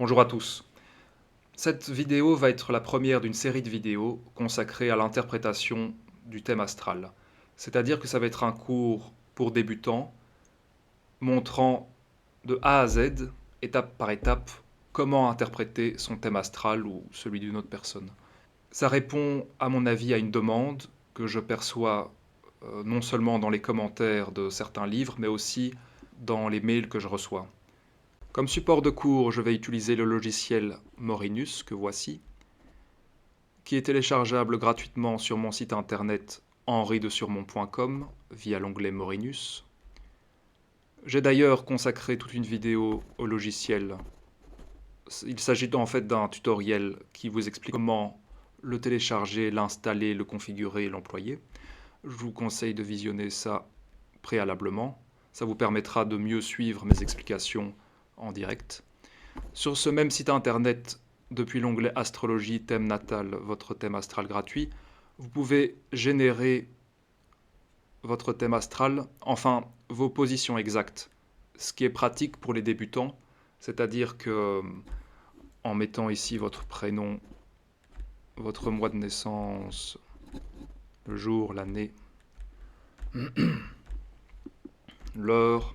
Bonjour à tous. Cette vidéo va être la première d'une série de vidéos consacrée à l'interprétation du thème astral. C'est-à-dire que ça va être un cours pour débutants montrant de A à Z, étape par étape, comment interpréter son thème astral ou celui d'une autre personne. Ça répond, à mon avis, à une demande que je perçois non seulement dans les commentaires de certains livres, mais aussi dans les mails que je reçois. Comme support de cours, je vais utiliser le logiciel Morinus, que voici, qui est téléchargeable gratuitement sur mon site internet henridesurmont.com via l'onglet Morinus. J'ai d'ailleurs consacré toute une vidéo au logiciel. Il s'agit en fait d'un tutoriel qui vous explique comment le télécharger, l'installer, le configurer et l'employer. Je vous conseille de visionner ça préalablement. Ça vous permettra de mieux suivre mes explications en direct. Sur ce même site internet, depuis l'onglet Astrologie, thème natal, votre thème astral gratuit, vous pouvez générer votre thème astral, enfin vos positions exactes, ce qui est pratique pour les débutants, c'est-à-dire que en mettant ici votre prénom, votre mois de naissance, le jour, l'année, l'heure,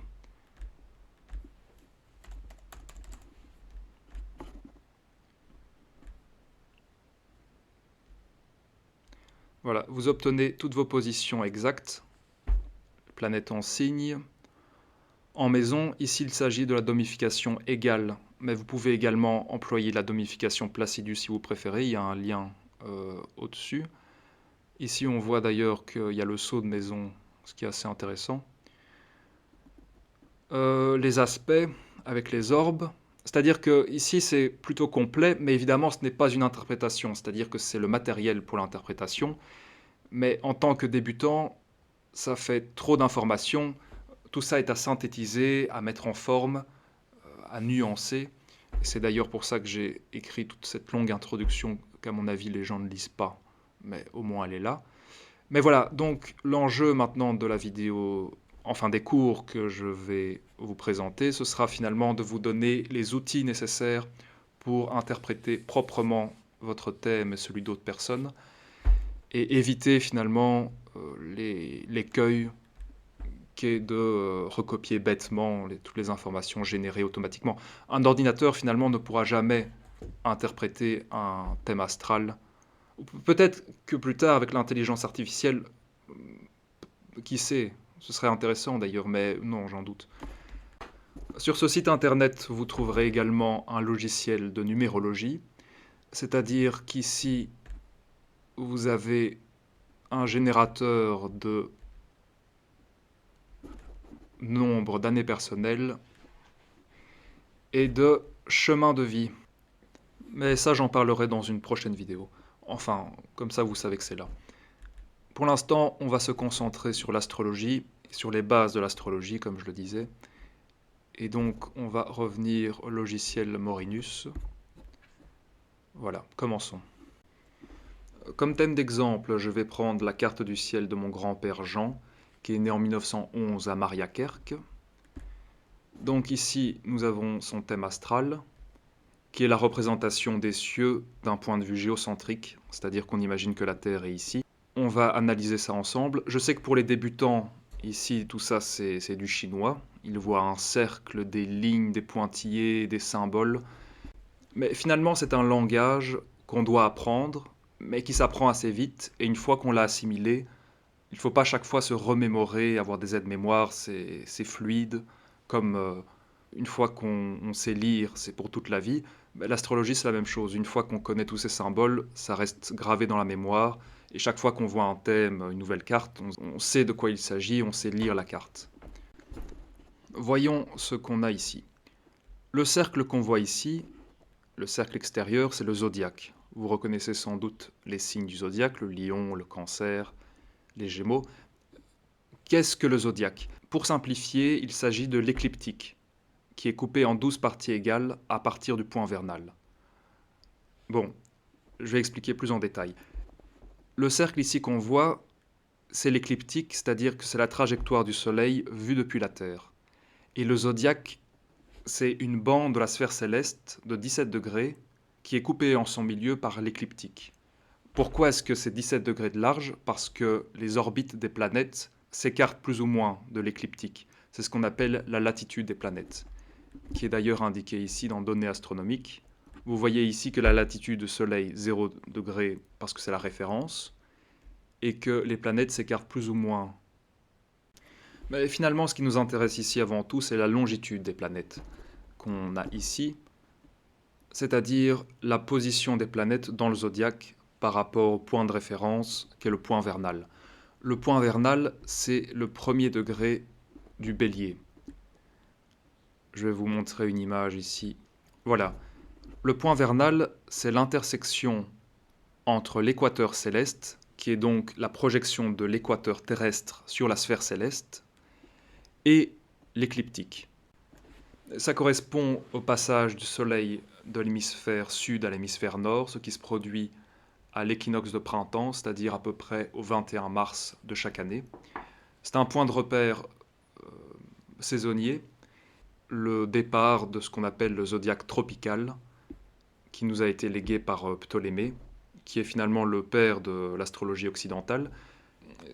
voilà, vous obtenez toutes vos positions exactes, planète en signe. En maison, ici il s'agit de la domification égale, mais vous pouvez également employer la domification Placidus si vous préférez, il y a un lien au-dessus. Ici on voit d'ailleurs qu'il y a le sceau de maison, ce qui est assez intéressant. Les aspects avec les orbes, c'est-à-dire que ici c'est plutôt complet, mais évidemment ce n'est pas une interprétation, c'est-à-dire que c'est le matériel pour l'interprétation, mais en tant que débutant, ça fait trop d'informations, tout ça est à synthétiser, à mettre en forme, à nuancer. C'est d'ailleurs pour ça que j'ai écrit toute cette longue introduction qu'à mon avis les gens ne lisent pas, mais au moins elle est là. Mais voilà, donc l'enjeu maintenant de la vidéo, enfin des cours que je vais vous présenter, ce sera finalement de vous donner les outils nécessaires pour interpréter proprement votre thème et celui d'autres personnes, et éviter finalement l'écueil qui est de recopier bêtement toutes les informations générées automatiquement. Un ordinateur finalement ne pourra jamais interpréter un thème astral. Peut-être que plus tard, avec l'intelligence artificielle, qui sait, ce serait intéressant d'ailleurs, mais non, j'en doute. Sur ce site internet, vous trouverez également un logiciel de numérologie, c'est-à-dire qu'ici, vous avez un générateur de nombre d'années personnelles et de chemin de vie. Mais ça, j'en parlerai dans une prochaine vidéo. Enfin, comme ça, vous savez que c'est là. Pour l'instant, on va se concentrer sur l'astrologie, sur les bases de l'astrologie, comme je le disais. Et donc, on va revenir au logiciel Morinus. Voilà, commençons. Comme thème d'exemple, je vais prendre la carte du ciel de mon grand-père Jean, qui est né en 1911 à Mariakerke. Donc ici, nous avons son thème astral, qui est la représentation des cieux d'un point de vue géocentrique, c'est-à-dire qu'on imagine que la Terre est ici. On va analyser ça ensemble. Je sais que pour les débutants, ici, tout ça, c'est du chinois. Ils voient un cercle, des lignes, des pointillés, des symboles. Mais finalement, c'est un langage qu'on doit apprendre, mais qui s'apprend assez vite. Et une fois qu'on l'a assimilé, il ne faut pas chaque fois se remémorer, avoir des aides-mémoire, c'est fluide. Comme une fois qu'on sait lire, c'est pour toute la vie. L'astrologie, c'est la même chose. Une fois qu'on connaît tous ces symboles, ça reste gravé dans la mémoire. Et chaque fois qu'on voit un thème, une nouvelle carte, on sait de quoi il s'agit, on sait lire la carte. Voyons ce qu'on a ici. Le cercle qu'on voit ici, le cercle extérieur, c'est le zodiaque. Vous reconnaissez sans doute les signes du zodiaque, le lion, le cancer, les gémeaux. Qu'est-ce que le zodiaque? Pour simplifier, il s'agit de l'écliptique, qui est coupé en 12 parties égales à partir du point vernal. Bon, je vais expliquer plus en détail. Le cercle ici qu'on voit, c'est l'écliptique, c'est-à-dire que c'est la trajectoire du Soleil vue depuis la Terre. Et le zodiaque, c'est une bande de la sphère céleste de 17 degrés qui est coupée en son milieu par l'écliptique. Pourquoi est-ce que c'est 17 degrés de large? Parce que les orbites des planètes s'écartent plus ou moins de l'écliptique. C'est ce qu'on appelle la latitude des planètes, qui est d'ailleurs indiquée ici dans données astronomiques. Vous voyez ici que la latitude du Soleil 0 degré parce que c'est la référence, et que les planètes s'écartent plus ou moins. Mais finalement, ce qui nous intéresse ici avant tout, c'est la longitude des planètes qu'on a ici, c'est-à-dire la position des planètes dans le zodiaque par rapport au point de référence qui est le point vernal. Le point vernal, c'est le premier degré du bélier. Je vais vous montrer une image ici. Voilà. Le point vernal, c'est l'intersection entre l'équateur céleste, qui est donc la projection de l'équateur terrestre sur la sphère céleste, et l'écliptique. Ça correspond au passage du Soleil de l'hémisphère sud à l'hémisphère nord, ce qui se produit à l'équinoxe de printemps, c'est-à-dire à peu près au 21 mars de chaque année. C'est un point de repère saisonnier, le départ de ce qu'on appelle le zodiaque tropical, qui nous a été légué par Ptolémée, qui est finalement le père de l'astrologie occidentale.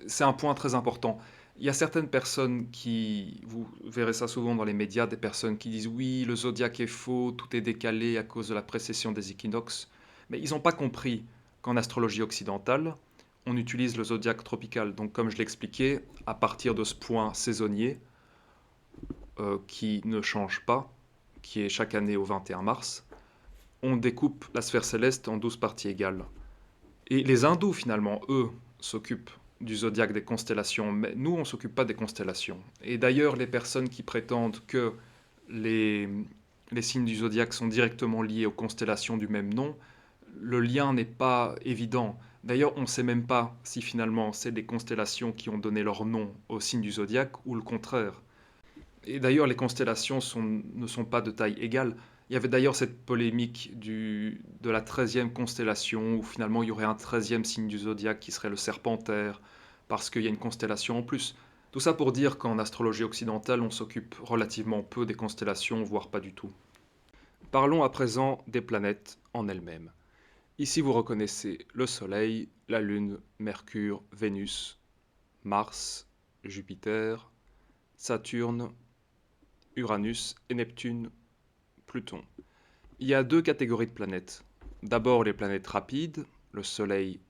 C'est un point très important. Il y a certaines personnes qui, vous verrez ça souvent dans les médias, des personnes qui disent oui, le zodiaque est faux, tout est décalé à cause de la précession des équinoxes. Mais ils n'ont pas compris qu'en astrologie occidentale, on utilise le zodiaque tropical. Donc comme je l'expliquais, à partir de ce point saisonnier, qui ne change pas, qui est chaque année au 21 mars, on découpe la sphère céleste en 12 parties égales. Et les hindous, finalement, eux, s'occupent du zodiaque des constellations, mais nous, on ne s'occupe pas des constellations. Et d'ailleurs, les personnes qui prétendent que les signes du zodiaque sont directement liés aux constellations du même nom, le lien n'est pas évident. D'ailleurs, on ne sait même pas si finalement c'est les constellations qui ont donné leur nom aux signes du zodiaque ou le contraire. Et d'ailleurs, les constellations ne sont pas de taille égale. Il y avait d'ailleurs cette polémique de la 13e constellation, où finalement il y aurait un 13e signe du zodiaque qui serait le Serpentaire, parce qu'il y a une constellation en plus. Tout ça pour dire qu'en astrologie occidentale, on s'occupe relativement peu des constellations, voire pas du tout. Parlons à présent des planètes en elles-mêmes. Ici, vous reconnaissez le Soleil, la Lune, Mercure, Vénus, Mars, Jupiter, Saturne, Uranus et Neptune, Pluton. Il y a deux catégories de planètes. D'abord les planètes rapides, le Soleil,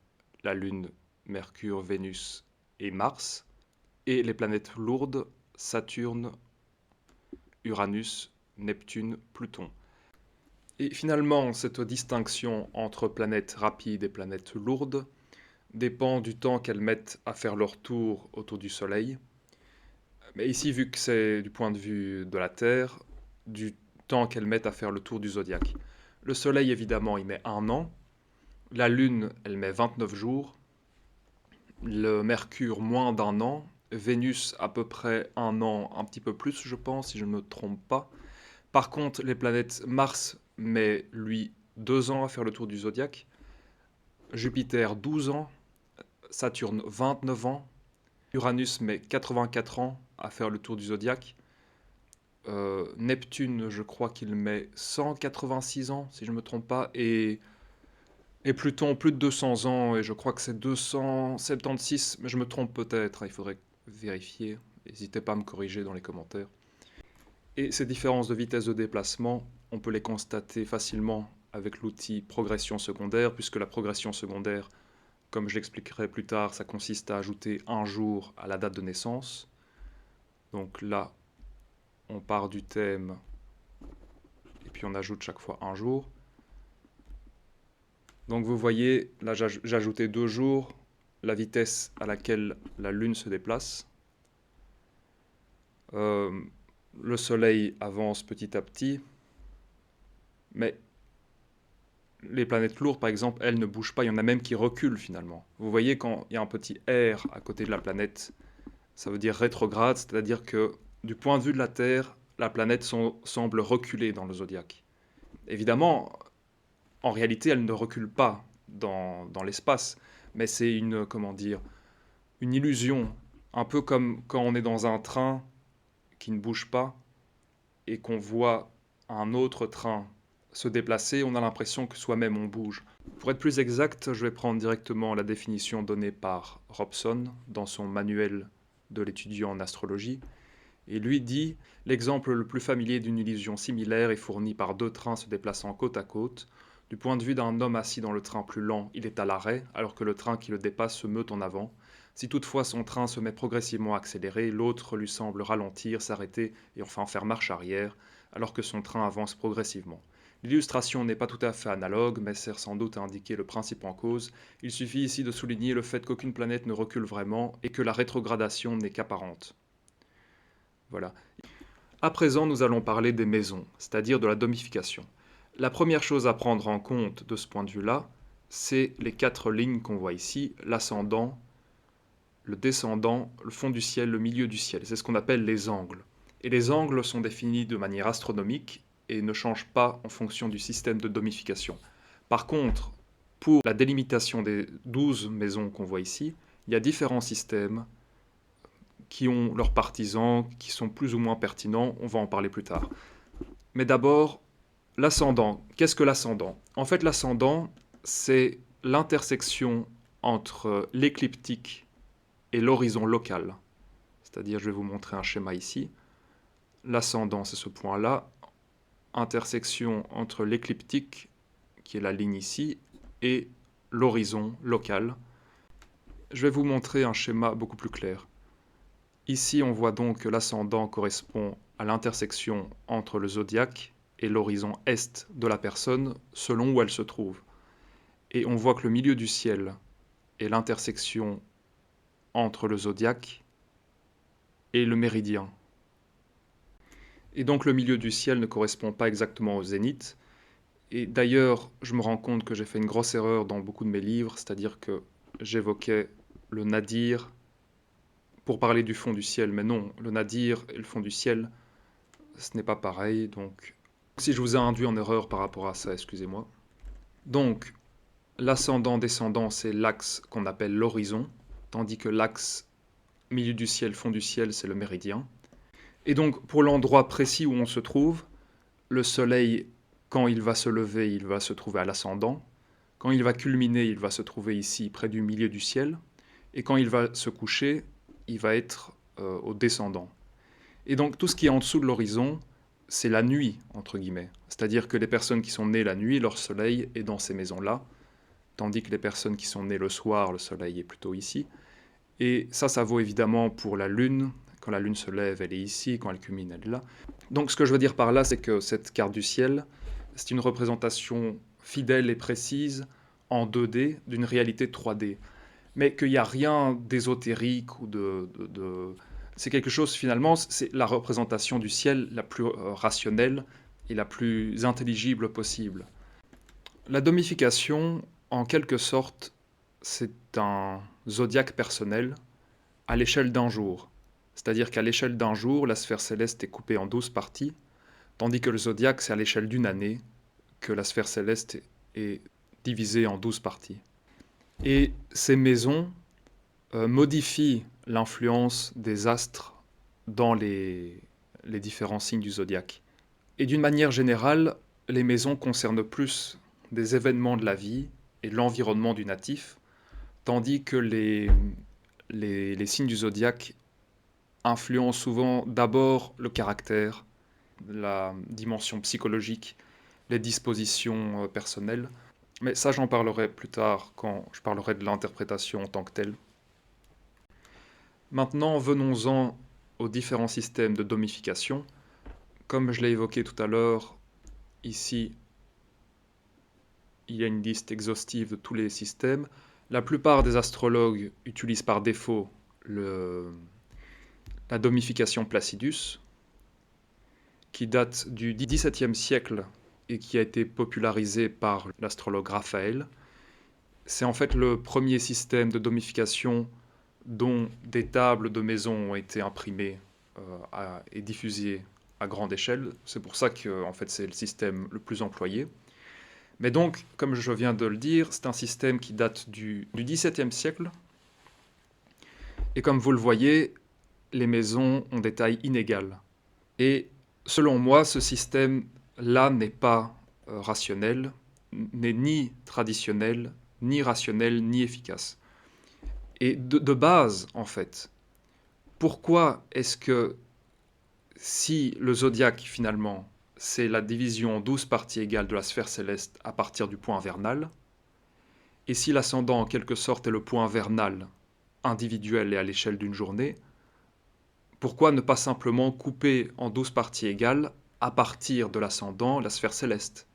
la Lune, Mercure, Vénus et Mars, et les planètes lourdes, Saturne, Uranus, Neptune, Pluton. Et finalement, cette distinction entre planètes rapides et planètes lourdes dépend du temps qu'elles mettent à faire leur tour autour du Soleil. Mais ici, vu que c'est du point de vue de la Terre, du temps qu'elles mettent à faire le tour du zodiaque. Le Soleil, évidemment, il met 1 an. La Lune, elle met 29 jours. Le Mercure, moins d'1 an. Vénus, à peu près 1 an, un petit peu plus, je pense, si je ne me trompe pas. Par contre, les planètes Mars met, lui, 2 ans à faire le tour du zodiaque. Jupiter, 12 ans. Saturne, 29 ans. Uranus met 84 ans à faire le tour du zodiaque. Neptune, je crois qu'il met 186 ans, si je ne me trompe pas, et Pluton, plus de 200 ans, et je crois que c'est 276, mais je me trompe peut-être, il faudrait vérifier. N'hésitez pas à me corriger dans les commentaires. Et ces différences de vitesse de déplacement, on peut les constater facilement avec l'outil progression secondaire, puisque la progression secondaire, comme je l'expliquerai plus tard, ça consiste à ajouter un jour à la date de naissance. Donc là, on part du thème et puis on ajoute chaque fois un jour. Donc vous voyez, là j'ai ajouté 2 jours, la vitesse à laquelle la Lune se déplace. Le Soleil avance petit à petit, mais les planètes lourdes, par exemple, elles ne bougent pas, il y en a même qui reculent finalement. Vous voyez, quand il y a un petit R à côté de la planète, ça veut dire rétrograde, c'est-à-dire que du point de vue de la Terre, la planète semble reculer dans le zodiaque. Évidemment, en réalité, elle ne recule pas dans l'espace, mais c'est une, comment dire, une illusion, un peu comme quand on est dans un train qui ne bouge pas et qu'on voit un autre train se déplacer, on a l'impression que soi-même on bouge. Pour être plus exact, je vais prendre directement la définition donnée par Robson dans son manuel de l'étudiant en astrologie. Et lui dit « L'exemple le plus familier d'une illusion similaire est fourni par deux trains se déplaçant côte à côte. Du point de vue d'un homme assis dans le train plus lent, il est à l'arrêt, alors que le train qui le dépasse se meut en avant. Si toutefois son train se met progressivement à accélérer, l'autre lui semble ralentir, s'arrêter et enfin faire marche arrière, alors que son train avance progressivement. L'illustration n'est pas tout à fait analogue, mais sert sans doute à indiquer le principe en cause. Il suffit ici de souligner le fait qu'aucune planète ne recule vraiment et que la rétrogradation n'est qu'apparente. » Voilà. À présent, nous allons parler des maisons, c'est-à-dire de la domification. La première chose à prendre en compte de ce point de vue-là, c'est les 4 lignes qu'on voit ici, l'ascendant, le descendant, le fond du ciel, le milieu du ciel. C'est ce qu'on appelle les angles. Et les angles sont définis de manière astronomique et ne changent pas en fonction du système de domification. Par contre, pour la délimitation des 12 maisons qu'on voit ici, il y a différents systèmes qui ont leurs partisans, qui sont plus ou moins pertinents, on va en parler plus tard. Mais d'abord, l'ascendant. Qu'est-ce que l'ascendant? En fait, l'ascendant, c'est l'intersection entre l'écliptique et l'horizon local. C'est-à-dire, je vais vous montrer un schéma ici. L'ascendant, c'est ce point-là. Intersection entre l'écliptique, qui est la ligne ici, et l'horizon local. Je vais vous montrer un schéma beaucoup plus clair. Ici, on voit donc que l'ascendant correspond à l'intersection entre le zodiaque et l'horizon est de la personne, selon où elle se trouve. Et on voit que le milieu du ciel est l'intersection entre le zodiaque et le méridien. Et donc le milieu du ciel ne correspond pas exactement au zénith. Et d'ailleurs, je me rends compte que j'ai fait une grosse erreur dans beaucoup de mes livres, c'est-à-dire que j'évoquais le nadir pour parler du fond du ciel, mais non, le nadir et le fond du ciel, ce n'est pas pareil, donc si je vous ai induit en erreur par rapport à ça, excusez-moi. Donc, l'ascendant-descendant, c'est l'axe qu'on appelle l'horizon, tandis que l'axe milieu du ciel, fond du ciel, c'est le méridien. Et donc, pour l'endroit précis où on se trouve, le soleil, quand il va se lever, il va se trouver à l'ascendant. Quand il va culminer, il va se trouver ici, près du milieu du ciel. Et quand il va se coucher, il va être au descendant. Et donc, tout ce qui est en dessous de l'horizon, c'est la nuit, entre guillemets. C'est-à-dire que les personnes qui sont nées la nuit, leur soleil est dans ces maisons-là, tandis que les personnes qui sont nées le soir, le soleil est plutôt ici. Et ça vaut évidemment pour la lune. Quand la lune se lève, elle est ici, quand elle culmine, elle est là. Donc ce que je veux dire par là, c'est que cette carte du ciel, c'est une représentation fidèle et précise en 2D d'une réalité 3D. Mais qu'il n'y a rien d'ésotérique ou c'est quelque chose, finalement, c'est la représentation du ciel la plus rationnelle et la plus intelligible possible. La domification, en quelque sorte, c'est un zodiaque personnel à l'échelle d'un jour. C'est-à-dire qu'à l'échelle d'un jour, la sphère céleste est coupée en 12 parties, tandis que le zodiaque, c'est à l'échelle d'une année que la sphère céleste est divisée en 12 parties. Et ces maisons modifient l'influence des astres dans les différents signes du zodiaque. Et d'une manière générale, les maisons concernent plus des événements de la vie et de l'environnement du natif, tandis que les signes du zodiaque influencent souvent d'abord le caractère, la dimension psychologique, les dispositions personnelles. Mais ça, j'en parlerai plus tard quand je parlerai de l'interprétation en tant que telle. Maintenant, venons-en aux différents systèmes de domification. Comme je l'ai évoqué tout à l'heure, ici, il y a une liste exhaustive de tous les systèmes. La plupart des astrologues utilisent par défaut la domification Placidus, qui date du XVIIe siècle et qui a été popularisée par l'astrologue Raphaël. C'est en fait le premier système de domification dont des tables de maison ont été imprimées et diffusées à grande échelle. C'est pour ça que en fait, c'est le système le plus employé. Mais donc, comme je viens de le dire, c'est un système qui date du XVIIe siècle. Et comme vous le voyez, les maisons ont des tailles inégales. Et selon moi, ce système là n'est pas rationnel, n'est ni traditionnel, ni rationnel, ni efficace. Et de base, en fait, pourquoi est-ce que si le zodiaque, finalement, c'est la division en 12 parties égales de la sphère céleste à partir du point vernal, et si l'ascendant, en quelque sorte, est le point vernal individuel et à l'échelle d'une journée, pourquoi ne pas simplement couper en 12 parties égales à partir de l'ascendant, la sphère céleste?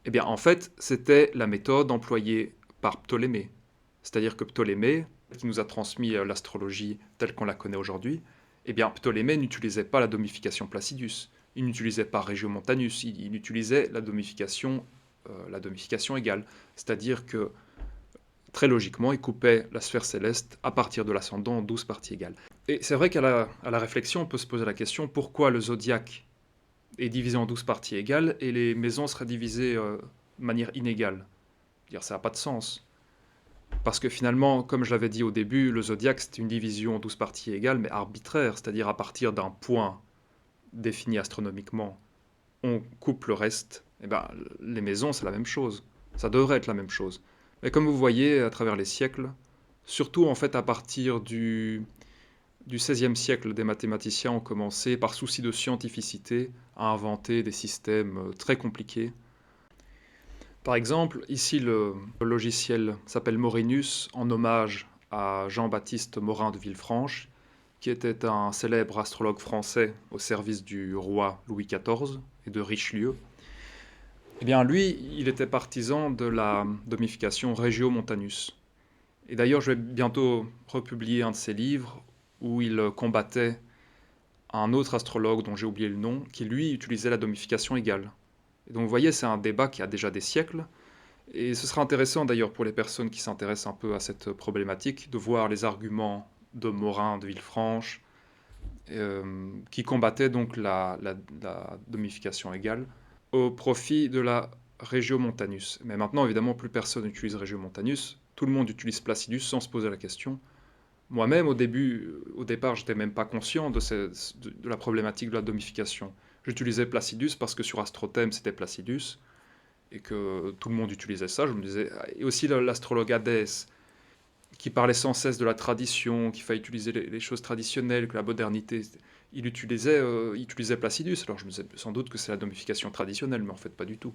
Eh bien, en fait, c'était la méthode employée par Ptolémée. C'est-à-dire que Ptolémée, qui nous a transmis l'astrologie telle qu'on la connaît aujourd'hui, eh bien, Ptolémée n'utilisait pas la domification Placidus. Il n'utilisait pas Regiomontanus. Il utilisait la domification égale. C'est-à-dire que, très logiquement, il coupait la sphère céleste à partir de l'ascendant en 12 parties égales. Et c'est vrai qu'à la réflexion, on peut se poser la question, pourquoi le zodiaque est divisé en 12 parties égales et les maisons seraient divisées de manière inégale? Dire, ça n'a pas de sens. Parce que finalement, comme je l'avais dit au début, le zodiaque, c'est une division en 12 parties égales, mais arbitraire, c'est-à-dire à partir d'un point défini astronomiquement, on coupe le reste. Et ben, les maisons, c'est la même chose. Ça devrait être la même chose. Mais comme vous voyez, à travers les siècles, surtout en fait à partir du XVIe siècle, des mathématiciens ont commencé, par souci de scientificité, à inventer des systèmes très compliqués. Par exemple, ici le logiciel s'appelle Morinus en hommage à Jean-Baptiste Morin de Villefranche, qui était un célèbre astrologue français au service du roi Louis XIV et de Richelieu. Eh bien lui, il était partisan de la domification Regiomontanus. Et d'ailleurs, je vais bientôt republier un de ses livres où il combattait un autre astrologue dont j'ai oublié le nom, qui lui utilisait la domification égale. Et donc vous voyez, c'est un débat qui a déjà des siècles, et ce sera intéressant d'ailleurs pour les personnes qui s'intéressent un peu à cette problématique, de voir les arguments de Morin de Villefranche, qui combattait donc la domification égale, au profit de la Regiomontanus. Mais maintenant, évidemment, plus personne n'utilise Regiomontanus, tout le monde utilise Placidus sans se poser la question. Moi-même, au départ, j'étais même pas conscient de la problématique de la domification. J'utilisais Placidus parce que sur Astrothème, c'était Placidus, et que tout le monde utilisait ça. Je me disais, et aussi l'astrologue Hadès, qui parlait sans cesse de la tradition, qu'il fallait utiliser les choses traditionnelles, que la modernité, il utilisait Placidus. Alors je me disais sans doute que c'est la domification traditionnelle, mais en fait pas du tout.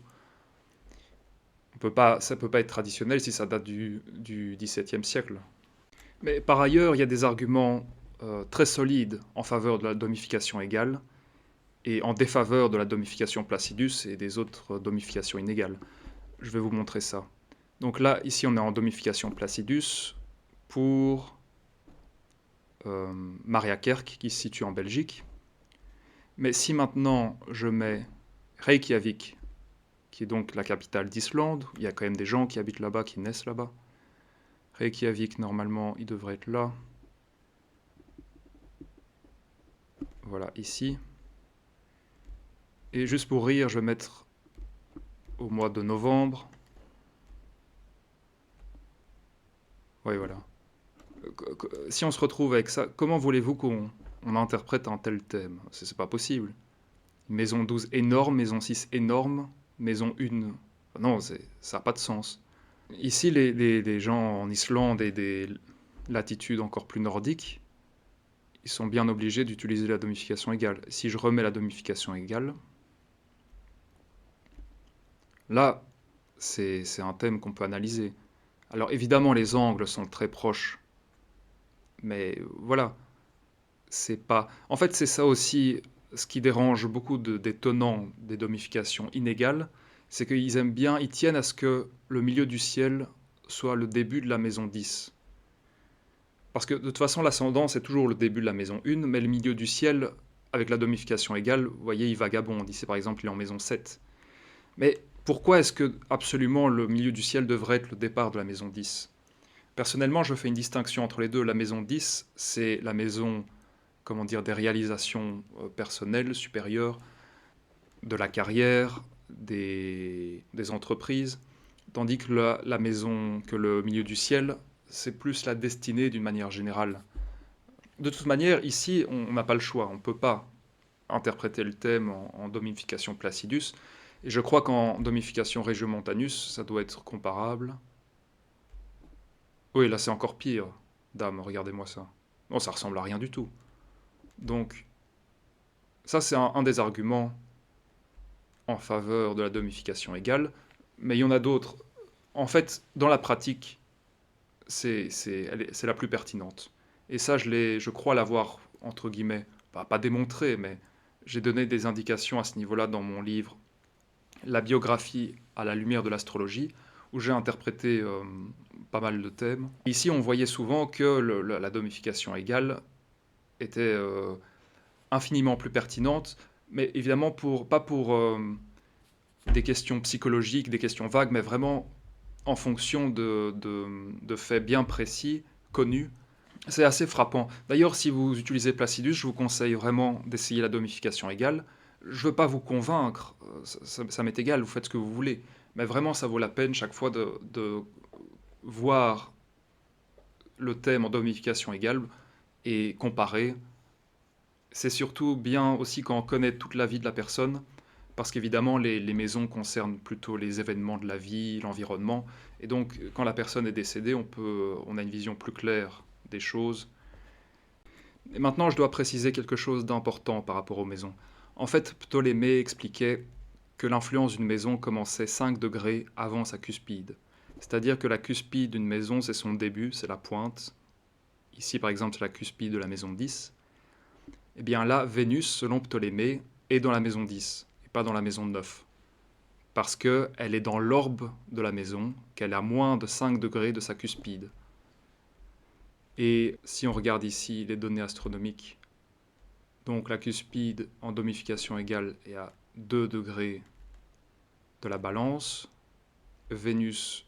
Ça peut pas être traditionnel si ça date du XVIIe siècle. Mais par ailleurs, il y a des arguments très solides en faveur de la domification égale et en défaveur de la domification Placidus et des autres domifications inégales. Je vais vous montrer ça. Donc là, ici, on est en domification Placidus pour Maria Kerk, qui se situe en Belgique. Mais si maintenant je mets Reykjavik, qui est donc la capitale d'Islande, il y a quand même des gens qui habitent là-bas, qui naissent là-bas. Reykjavik, normalement, il devrait être là. Voilà, ici. Et juste pour rire, je vais mettre au mois de novembre. Oui, voilà. Si on se retrouve avec ça, comment voulez-vous qu'on interprète un tel thème? C'est pas possible. Maison 12 énorme, maison 6 énorme, maison 1... Non, ça n'a pas de sens. Ici, les gens en Islande et des latitudes encore plus nordiques, ils sont bien obligés d'utiliser la domification égale. Si je remets la domification égale, là, c'est un thème qu'on peut analyser. Alors évidemment, les angles sont très proches, mais voilà, c'est pas... En fait, c'est ça aussi, ce qui dérange beaucoup des tenants des domifications inégales, c'est qu'ils aiment bien, ils tiennent à ce que le milieu du ciel soit le début de la maison 10. Parce que de toute façon, l'ascendant, c'est toujours le début de la maison 1, mais le milieu du ciel, avec la domification égale, vous voyez, il vagabonde. Ici, par exemple, il est en maison 7. Mais pourquoi est-ce que absolument le milieu du ciel devrait être le départ de la maison 10? Personnellement, je fais une distinction entre les deux. La maison 10, c'est la maison, comment dire, des réalisations personnelles supérieures, de la carrière, des entreprises, tandis que la maison, que le milieu du ciel, c'est plus la destinée d'une manière générale. De toute manière, ici, on n'a pas le choix, on ne peut pas interprété le thème en domification Placidus. Et je crois qu'en domification Regiomontanus, ça doit être comparable. Oui, là c'est encore pire. Dame, regardez-moi ça. Bon, ça ressemble à rien du tout. Donc, ça c'est un des arguments en faveur de la domification égale. Mais il y en a d'autres. En fait, dans la pratique, c'est la plus pertinente. Et ça, je crois l'avoir, entre guillemets, pas démontré, mais j'ai donné des indications à ce niveau-là dans mon livre La biographie à la lumière de l'astrologie, où j'ai interprété pas mal de thèmes. Ici, on voyait souvent que la domification égale était infiniment plus pertinente, mais évidemment pas pour des questions psychologiques, des questions vagues, mais vraiment en fonction de faits bien précis, connus. C'est assez frappant. D'ailleurs, si vous utilisez Placidus, je vous conseille vraiment d'essayer la domification égale. Je ne veux pas vous convaincre, ça m'est égal, vous faites ce que vous voulez. Mais vraiment, ça vaut la peine chaque fois de voir le thème en domification égale et comparer. C'est surtout bien aussi quand on connaît toute la vie de la personne, parce qu'évidemment, les maisons concernent plutôt les événements de la vie, l'environnement. Et donc, quand la personne est décédée, on a une vision plus claire des choses. Et maintenant, je dois préciser quelque chose d'important par rapport aux maisons. En fait, Ptolémée expliquait que l'influence d'une maison commençait 5 degrés avant sa cuspide. C'est-à-dire que la cuspide d'une maison, c'est son début, c'est la pointe. Ici, par exemple, c'est la cuspide de la maison 10. Eh bien là, Vénus, selon Ptolémée, est dans la maison 10, et pas dans la maison 9. Parce qu'elle est dans l'orbe de la maison, qu'elle est à moins de 5 degrés de sa cuspide. Et si on regarde ici les données astronomiques, donc la cuspide en domification égale est à 2 degrés de la balance, Vénus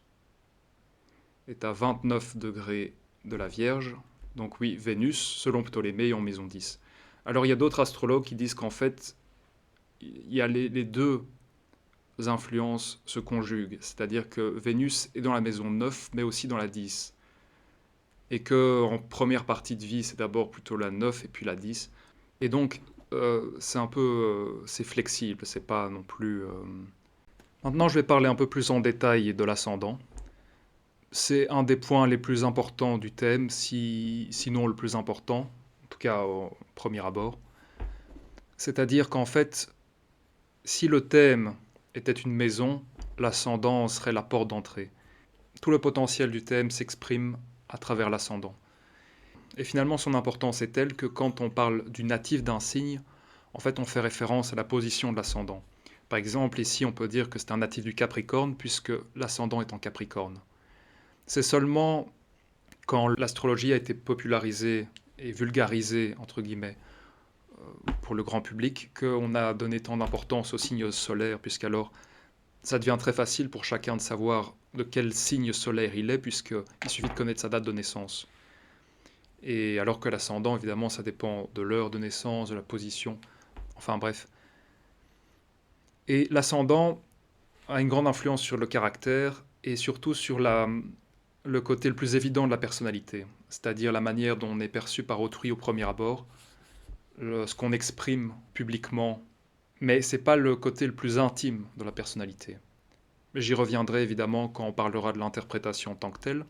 est à 29 degrés de la Vierge, donc oui, Vénus, selon Ptolémée, est en maison 10. Alors il y a d'autres astrologues qui disent qu'en fait, il y a les deux influences se conjuguent, c'est-à-dire que Vénus est dans la maison 9, mais aussi dans la 10. Et qu'en première partie de vie, c'est d'abord plutôt la 9 et puis la 10. Et donc, c'est un peu... c'est flexible, c'est pas non plus... Maintenant, je vais parler un peu plus en détail de l'ascendant. C'est un des points les plus importants du thème, sinon le plus important, en tout cas au premier abord. C'est-à-dire qu'en fait, si le thème était une maison, l'ascendant serait la porte d'entrée. Tout le potentiel du thème s'exprime à travers l'ascendant. Et finalement, son importance est telle que quand on parle du natif d'un signe, en fait, on fait référence à la position de l'ascendant. Par exemple, ici, on peut dire que c'est un natif du Capricorne, puisque l'ascendant est en Capricorne. C'est seulement quand l'astrologie a été popularisée et vulgarisée, entre guillemets, pour le grand public, qu'on a donné tant d'importance aux signes solaires, puisqu'alors, ça devient très facile pour chacun de savoir de quel signe solaire il est, puisqu'il suffit de connaître sa date de naissance. Et alors que l'ascendant, évidemment, ça dépend de l'heure de naissance, de la position, enfin bref. Et l'ascendant a une grande influence sur le caractère et surtout sur le côté le plus évident de la personnalité, c'est-à-dire la manière dont on est perçu par autrui au premier abord, ce qu'on exprime publiquement, mais ce n'est pas le côté le plus intime de la personnalité. J'y reviendrai évidemment quand on parlera de l'interprétation en tant que telle.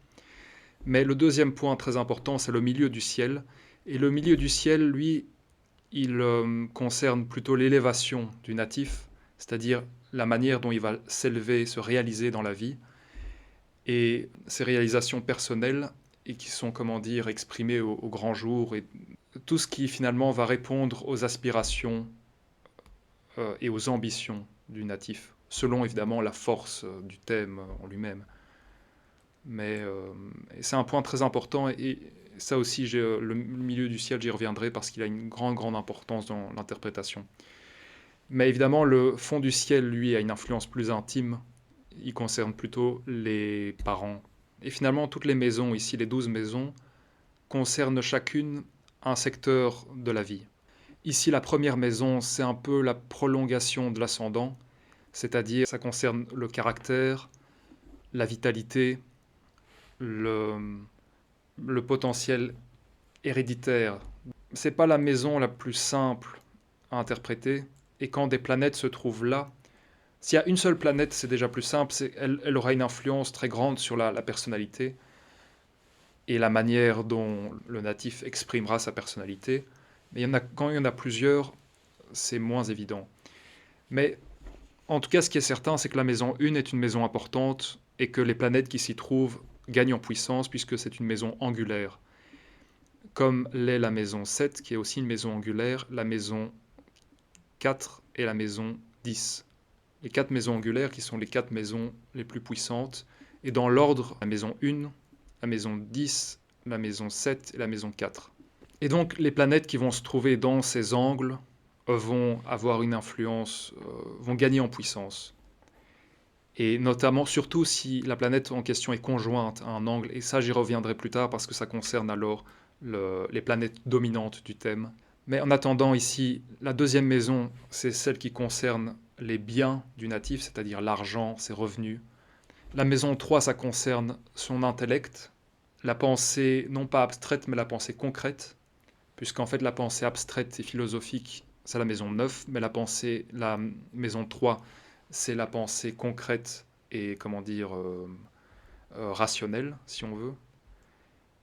Mais le deuxième point très important, c'est le milieu du ciel. Et le milieu du ciel, lui, il concerne plutôt l'élévation du natif, c'est-à-dire la manière dont il va s'élever, se réaliser dans la vie, et ses réalisations personnelles, et qui sont, comment dire, exprimées au grand jour, et tout ce qui finalement va répondre aux aspirations et aux ambitions du natif, selon évidemment la force du thème en lui-même. Mais c'est un point très important et ça aussi, le milieu du ciel, j'y reviendrai parce qu'il a une grande importance dans l'interprétation. Mais évidemment, le fond du ciel, lui, a une influence plus intime. Il concerne plutôt les parents. Et finalement, toutes les maisons, ici les 12 maisons, concernent chacune un secteur de la vie. Ici, la première maison, c'est un peu la prolongation de l'ascendant, c'est-à-dire ça concerne le caractère, la vitalité, le potentiel héréditaire. C'est pas la maison la plus simple à interpréter. Et quand des planètes se trouvent là, s'il y a une seule planète, c'est déjà plus simple, elle aura une influence très grande sur la personnalité et la manière dont le natif exprimera sa personnalité. Mais quand il y en a plusieurs, c'est moins évident. Mais en tout cas, ce qui est certain, c'est que la maison 1 est une maison importante et que les planètes qui s'y trouvent gagnent en puissance puisque c'est une maison angulaire. Comme l'est la maison 7, qui est aussi une maison angulaire, la maison 4 et la maison 10. Les 4 maisons angulaires qui sont les 4 maisons les plus puissantes. Et dans l'ordre, la maison 1, la maison 10, la maison 7 et la maison 4. Et donc les planètes qui vont se trouver dans ces angles vont avoir une influence, vont gagner en puissance. Et notamment, surtout si la planète en question est conjointe à un angle, et ça j'y reviendrai plus tard parce que ça concerne alors les planètes dominantes du thème. Mais en attendant ici, la deuxième maison, c'est celle qui concerne les biens du natif, c'est-à-dire l'argent, ses revenus. La maison 3, ça concerne son intellect, la pensée non pas abstraite, mais la pensée concrète, puisqu'en fait la pensée abstraite et philosophique, c'est la maison 9, mais la maison 3, c'est la pensée concrète et, comment dire, rationnelle, si on veut.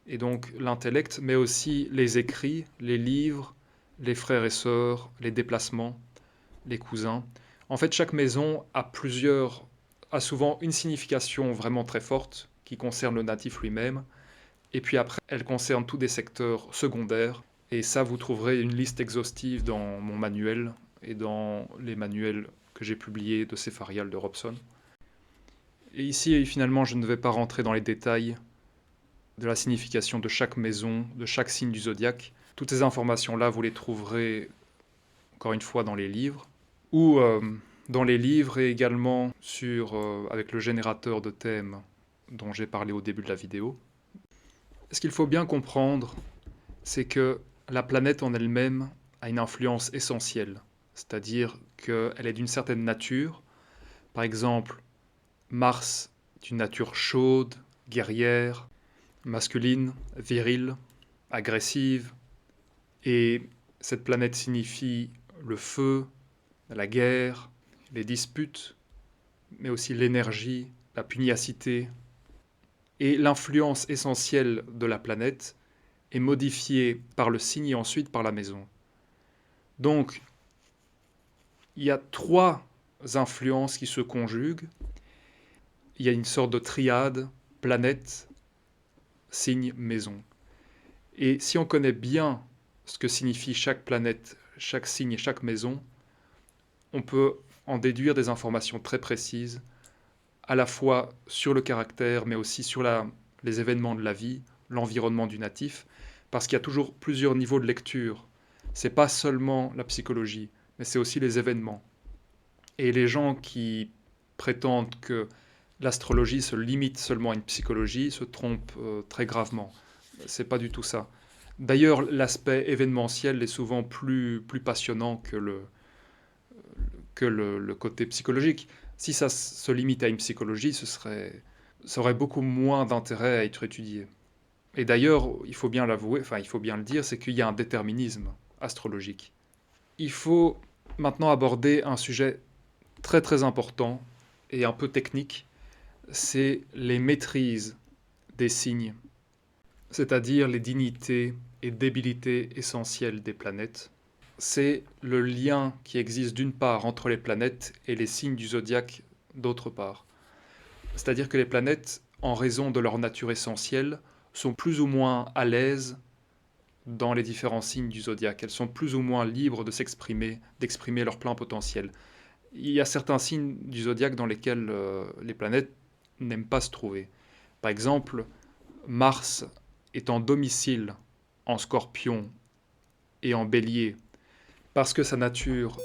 Et donc l'intellect, mais aussi les écrits, les livres, les frères et sœurs, les déplacements, les cousins. En fait, chaque maison a souvent une signification vraiment très forte qui concerne le natif lui-même. Et puis après, elle concerne tous des secteurs secondaires. Et ça, vous trouverez une liste exhaustive dans mon manuel et dans les manuels que j'ai publiés de Cépharial de Robson. Et ici, finalement, je ne vais pas rentrer dans les détails de la signification de chaque maison, de chaque signe du zodiaque. Toutes ces informations-là, vous les trouverez, encore une fois, dans les livres. Ou dans les livres et également avec le générateur de thèmes dont j'ai parlé au début de la vidéo. Ce qu'il faut bien comprendre, c'est que la planète en elle-même a une influence essentielle, c'est-à-dire qu'elle est d'une certaine nature. Par exemple, Mars est une nature chaude, guerrière, masculine, virile, agressive, et cette planète signifie le feu, la guerre, les disputes, mais aussi l'énergie, la pugnacité. Et l'influence essentielle de la planète est modifiée par le signe et ensuite par la maison. Donc, il y a 3 influences qui se conjuguent. Il y a une sorte de triade, planète, signe, maison. Et si on connaît bien ce que signifie chaque planète, chaque signe et chaque maison, on peut en déduire des informations très précises, à la fois sur le caractère, mais aussi sur les événements de la vie, l'environnement du natif, parce qu'il y a toujours plusieurs niveaux de lecture. C'est pas seulement la psychologie, mais c'est aussi les événements. Et les gens qui prétendent que l'astrologie se limite seulement à une psychologie se trompent très gravement. C'est pas du tout ça. D'ailleurs, l'aspect événementiel est souvent plus passionnant que le côté psychologique. Si ça se limite à une psychologie, ça aurait beaucoup moins d'intérêt à être étudié. Et d'ailleurs, il faut bien l'avouer, enfin il faut bien le dire, c'est qu'il y a un déterminisme astrologique. Il faut maintenant aborder un sujet très très important et un peu technique, c'est les maîtrises des signes, c'est-à-dire les dignités et débilités essentielles des planètes. C'est le lien qui existe d'une part entre les planètes et les signes du zodiaque d'autre part. C'est-à-dire que les planètes, en raison de leur nature essentielle, sont plus ou moins à l'aise dans les différents signes du zodiaque. Elles sont plus ou moins libres de s'exprimer, d'exprimer leur plein potentiel. Il y a certains signes du zodiaque dans lesquels les planètes n'aiment pas se trouver. Par exemple, Mars est en domicile en Scorpion et en Bélier parce que sa nature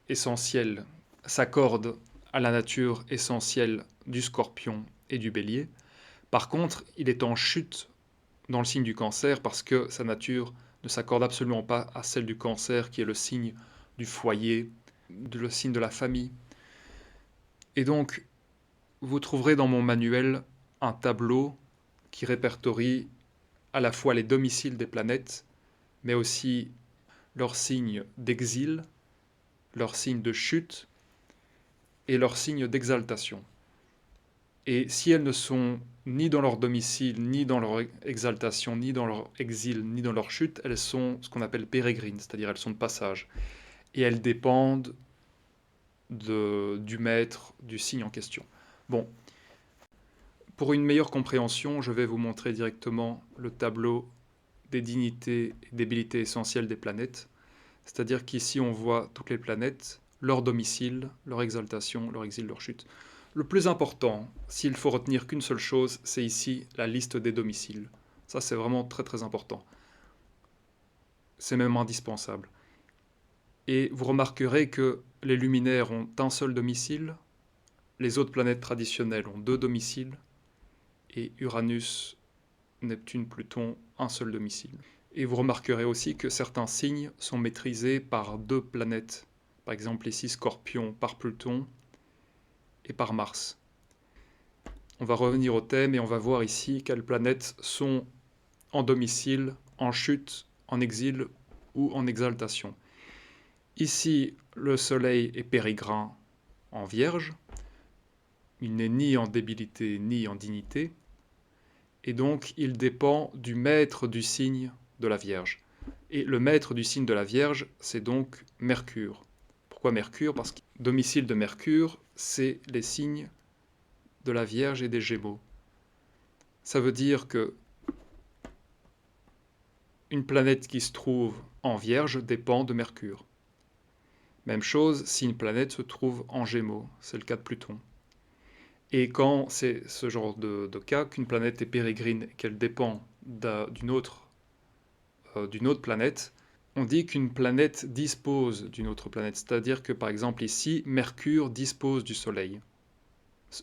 essentielle s'accorde à la nature essentielle du Scorpion et du Bélier. Par contre, il est en chute dans le signe du Cancer parce que sa nature ne s'accorde absolument pas à celle du Cancer qui est le signe du foyer, le signe de la famille. Et donc, vous trouverez dans mon manuel un tableau qui répertorie à la fois les domiciles des planètes, mais aussi leur signe d'exil, leur signe de chute et leur signe d'exaltation. Et si elles ne sont ni dans leur domicile, ni dans leur exaltation, ni dans leur exil, ni dans leur chute, elles sont ce qu'on appelle pérégrines, c'est-à-dire elles sont de passage. Et elles dépendent du maître, du signe en question. Bon, pour une meilleure compréhension, je vais vous montrer directement le tableau des dignités et débilités essentielles des planètes. C'est-à-dire qu'ici on voit toutes les planètes, leur domicile, leur exaltation, leur exil, leur chute. Le plus important, s'il faut retenir qu'une seule chose, c'est ici la liste des domiciles. Ça, c'est vraiment très très important. C'est même indispensable. Et vous remarquerez que les luminaires ont un seul domicile, les autres planètes traditionnelles ont 2 domiciles, et Uranus, Neptune, Pluton, un seul domicile. Et vous remarquerez aussi que certains signes sont maîtrisés par 2 planètes. Par exemple ici Scorpion par Pluton, et par Mars. On va revenir au thème et on va voir ici quelles planètes sont en domicile, en chute, en exil ou en exaltation. Ici, le Soleil est périgrin en Vierge. Il n'est ni en débilité ni en dignité. Et donc, il dépend du maître du signe de la Vierge. Et le maître du signe de la Vierge, c'est donc Mercure. Pourquoi Mercure? Parce que le domicile de Mercure, c'est les signes de la Vierge et des Gémeaux. Ça veut dire que une planète qui se trouve en Vierge dépend de Mercure. Même chose si une planète se trouve en Gémeaux, c'est le cas de Pluton. Et quand c'est ce genre de cas, qu'une planète est pérégrine et qu'elle dépend d'une autre planète, on dit qu'une planète dispose d'une autre planète. C'est-à-dire que par exemple ici, Mercure dispose du Soleil.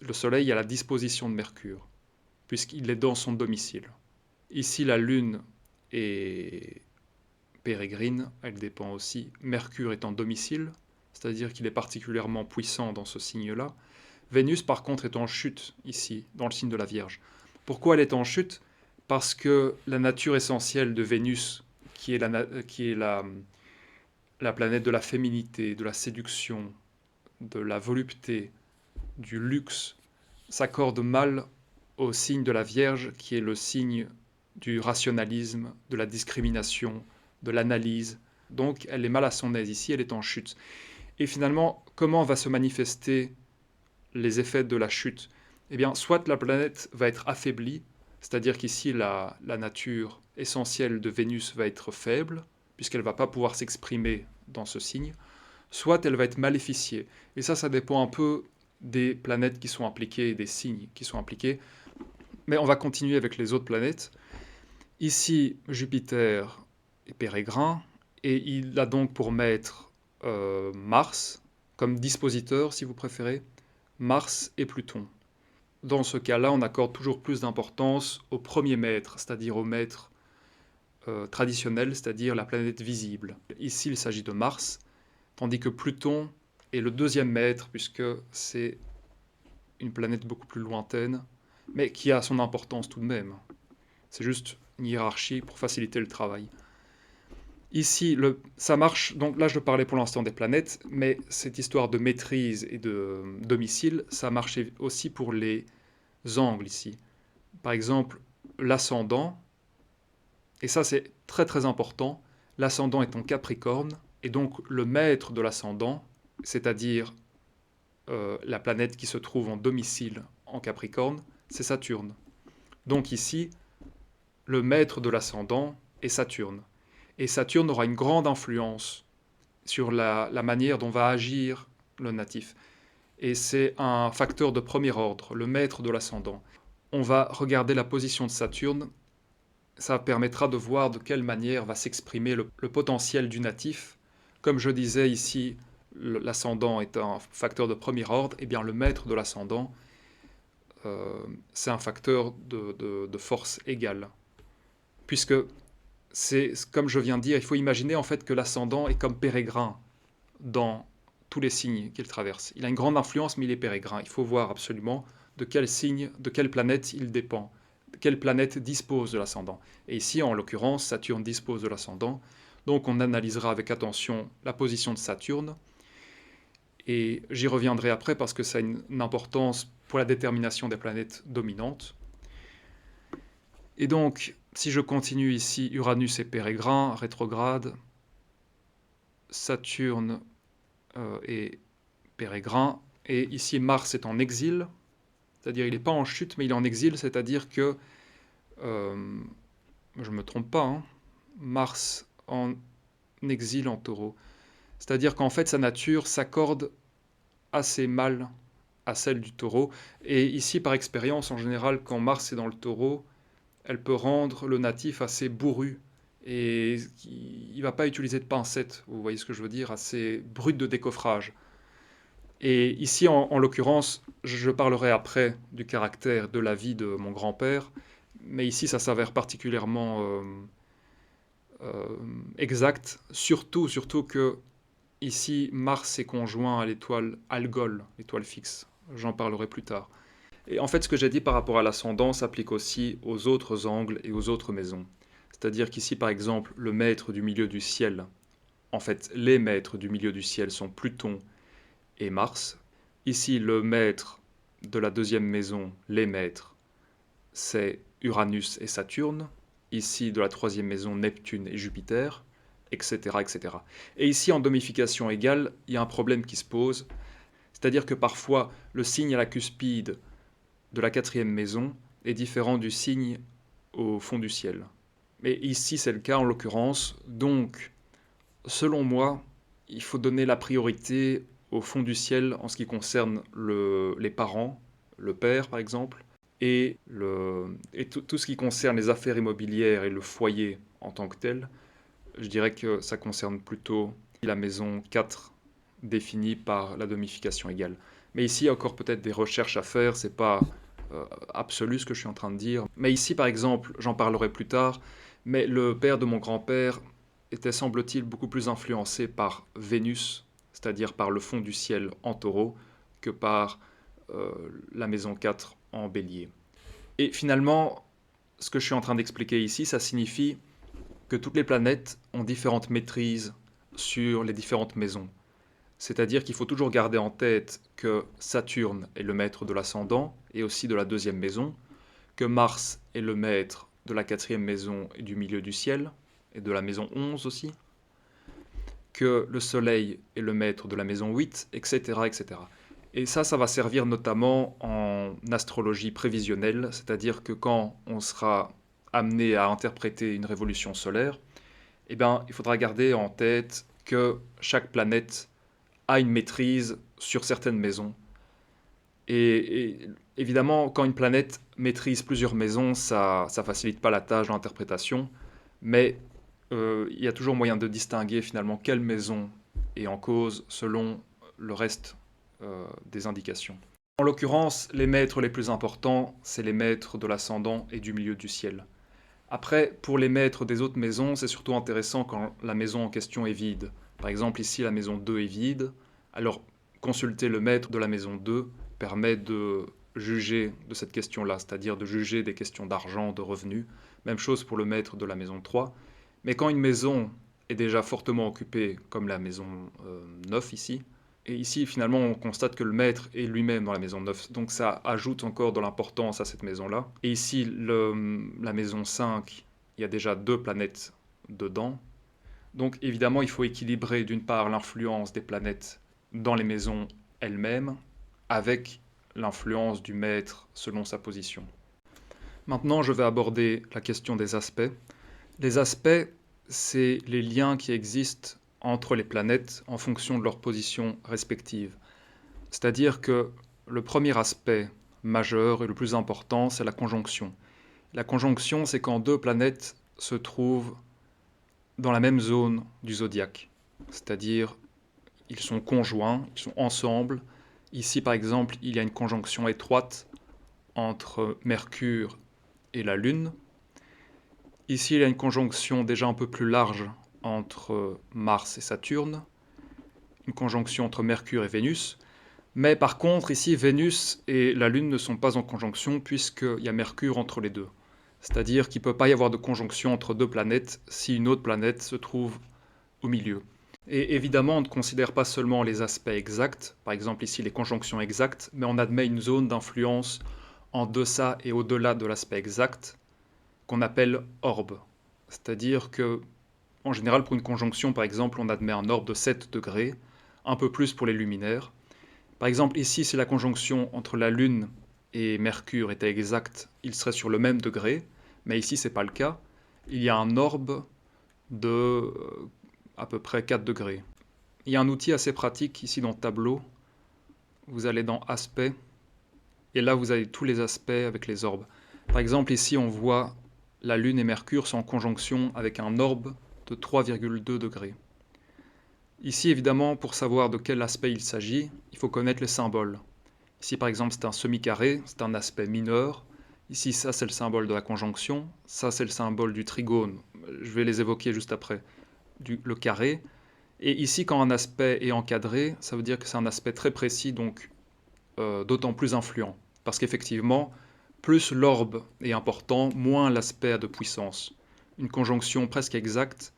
Le Soleil est à la disposition de Mercure, puisqu'il est dans son domicile. Ici, la Lune est pérégrine, elle dépend aussi. Mercure est en domicile, c'est-à-dire qu'il est particulièrement puissant dans ce signe-là. Vénus, par contre, est en chute, ici, dans le signe de la Vierge. Pourquoi elle est en chute? Parce que la nature essentielle de Vénus, qui est la planète de la féminité, de la séduction, de la volupté, du luxe, s'accorde mal au signe de la Vierge, qui est le signe du rationalisme, de la discrimination, de l'analyse. Donc elle est mal à son aise ici, elle est en chute. Et finalement, comment va se manifester les effets de la chute? Eh bien, soit la planète va être affaiblie, c'est-à-dire qu'ici la nature essentielle de Vénus va être faible, puisqu'elle ne va pas pouvoir s'exprimer dans ce signe, soit elle va être maléficiée. Et ça dépend un peu des planètes qui sont impliquées, des signes qui sont impliqués. Mais on va continuer avec les autres planètes. Ici, Jupiter est pérégrin, et il a donc pour maître Mars, comme dispositeur si vous préférez, Mars et Pluton. Dans ce cas-là, on accorde toujours plus d'importance au premier maître, c'est-à-dire au maître traditionnel, c'est-à-dire la planète visible. Ici, il s'agit de Mars, tandis que Pluton est le deuxième maître, puisque c'est une planète beaucoup plus lointaine, mais qui a son importance tout de même. C'est juste une hiérarchie pour faciliter le travail. Ici, ça marche, donc là je parlais pour l'instant des planètes, mais cette histoire de maîtrise et de domicile, ça marche aussi pour les angles ici. Par exemple, l'ascendant, et ça c'est très très important, l'ascendant est en Capricorne, et donc le maître de l'ascendant, c'est-à-dire la planète qui se trouve en domicile en Capricorne, c'est Saturne. Donc ici, le maître de l'ascendant est Saturne. Et Saturne aura une grande influence sur la manière dont va agir le natif. Et c'est un facteur de premier ordre, le maître de l'ascendant. On va regarder la position de Saturne, ça permettra de voir de quelle manière va s'exprimer le potentiel du natif. Comme je disais ici, l'ascendant est un facteur de premier ordre, et bien le maître de l'ascendant, c'est un facteur de force égale. Puisque, comme je viens de dire, il faut imaginer en fait que l'ascendant est comme pérégrin dans tous les signes qu'il traverse. Il a une grande influence, mais il est pérégrin. Il faut voir absolument de quel signe, de quelle planète il dépend, de quelle planète dispose de l'ascendant. Et ici, en l'occurrence, Saturne dispose de l'ascendant. Donc on analysera avec attention la position de Saturne, et j'y reviendrai après parce que ça a une importance pour la détermination des planètes dominantes. Et donc, si je continue ici, Uranus est pérégrin, rétrograde, Saturne est pérégrin, et ici Mars est en exil, c'est-à-dire il n'est pas en chute, mais il est en exil, c'est-à-dire que, je ne me trompe pas, hein, Mars en exil en taureau. C'est-à-dire qu'en fait sa nature s'accorde assez mal à celle du taureau, et ici par expérience, en général, quand Mars est dans le taureau, elle peut rendre le natif assez bourru, et il ne va pas utiliser de pincettes, vous voyez ce que je veux dire, assez brut de décoffrage. Et ici, en l'occurrence, je parlerai après du caractère de la vie de mon grand-père, mais ici, ça s'avère particulièrement exact, surtout que ici, Mars est conjoint à l'étoile Algol, l'étoile fixe. J'en parlerai plus tard. Et en fait, ce que j'ai dit par rapport à l'ascendant s'applique aussi aux autres angles et aux autres maisons. C'est-à-dire qu'ici, par exemple, le maître du milieu du ciel, en fait, les maîtres du milieu du ciel sont Pluton et Mars. Ici, le maître de la deuxième maison, les maîtres, c'est Uranus et Saturne. Ici, de la troisième maison, Neptune et Jupiter, etc., etc. Et ici, en domification égale, il y a un problème qui se pose. C'est-à-dire que parfois, le signe à la cuspide de la quatrième maison est différent du signe au fond du ciel. Mais ici, c'est le cas en l'occurrence. Donc, selon moi, il faut donner la priorité au fond du ciel en ce qui concerne les parents, le père par exemple, et tout ce qui concerne les affaires immobilières et le foyer en tant que tel. Je dirais que ça concerne plutôt la maison 4 définie par la domification égale. Mais ici, il y a encore peut-être des recherches à faire, c'est pas absolu ce que je suis en train de dire. Mais ici, par exemple, j'en parlerai plus tard, mais le père de mon grand-père était, semble-t-il, beaucoup plus influencé par Vénus, c'est-à-dire par le fond du ciel en taureau, que par la maison 4 en bélier. Et finalement, ce que je suis en train d'expliquer ici, ça signifie que toutes les planètes ont différentes maîtrises sur les différentes maisons. C'est-à-dire qu'il faut toujours garder en tête que Saturne est le maître de l'ascendant et aussi de la deuxième maison, que Mars est le maître de la quatrième maison et du milieu du ciel, et de la maison 11 aussi, que le Soleil est le maître de la maison 8, etc. etc. Et ça va servir notamment en astrologie prévisionnelle, c'est-à-dire que quand on sera amené à interpréter une révolution solaire, eh bien, il faudra garder en tête que chaque planète a une maîtrise sur certaines maisons. Et évidemment, quand une planète maîtrise plusieurs maisons, ça facilite pas la tâche d'interprétation, mais il y a toujours moyen de distinguer finalement quelle maison est en cause selon le reste des indications. En l'occurrence, les maîtres les plus importants, c'est les maîtres de l'ascendant et du milieu du ciel. Après, pour les maîtres des autres maisons, c'est surtout intéressant quand la maison en question est vide. Par exemple, ici, la maison 2 est vide. Alors, consulter le maître de la maison 2 permet de juger de cette question-là, c'est-à-dire de juger des questions d'argent, de revenus. Même chose pour le maître de la maison 3. Mais quand une maison est déjà fortement occupée, comme la maison 9 ici, et ici, finalement, on constate que le maître est lui-même dans la maison 9, donc ça ajoute encore de l'importance à cette maison-là. Et ici, la maison 5, il y a déjà 2 planètes dedans. Donc évidemment, il faut équilibrer d'une part l'influence des planètes dans les maisons elles-mêmes, avec l'influence du maître selon sa position. Maintenant, je vais aborder la question des aspects. Les aspects, c'est les liens qui existent entre les planètes en fonction de leur position respective. C'est-à-dire que le premier aspect majeur et le plus important, c'est la conjonction. La conjonction, c'est quand 2 planètes se trouvent dans la même zone du zodiaque. C'est-à-dire, ils sont conjoints, ils sont ensemble. Ici, par exemple, il y a une conjonction étroite entre Mercure et la Lune. Ici, il y a une conjonction déjà un peu plus large entre Mars et Saturne, une conjonction entre Mercure et Vénus. Mais par contre, ici, Vénus et la Lune ne sont pas en conjonction puisqu'il y a Mercure entre les deux. C'est-à-dire qu'il ne peut pas y avoir de conjonction entre 2 planètes si une autre planète se trouve au milieu. Et évidemment, on ne considère pas seulement les aspects exacts, par exemple ici les conjonctions exactes, mais on admet une zone d'influence en deçà et au-delà de l'aspect exact, qu'on appelle orbe. C'est-à-dire que, en général, pour une conjonction, par exemple, on admet un orbe de 7 degrés, un peu plus pour les luminaires. Par exemple, ici, si la conjonction entre la Lune et Mercure était exacte, il serait sur le même degré, mais ici, ce n'est pas le cas. Il y a un orbe de à peu près 4 degrés. Il y a un outil assez pratique ici dans le tableau. Vous allez dans Aspect, et là, vous avez tous les aspects avec les orbes. Par exemple, ici, on voit la Lune et Mercure sont en conjonction avec un orbe de 3,2 degrés. Ici, évidemment, pour savoir de quel aspect il s'agit, il faut connaître les symboles. Ici, par exemple, c'est un semi-carré, c'est un aspect mineur. Ici, ça, c'est le symbole de la conjonction. Ça, c'est le symbole du trigone. Je vais les évoquer juste après. Le carré. Et ici, quand un aspect est encadré, ça veut dire que c'est un aspect très précis, donc d'autant plus influent. Parce qu'effectivement, plus l'orbe est important, moins l'aspect a de puissance. Une conjonction presque exacte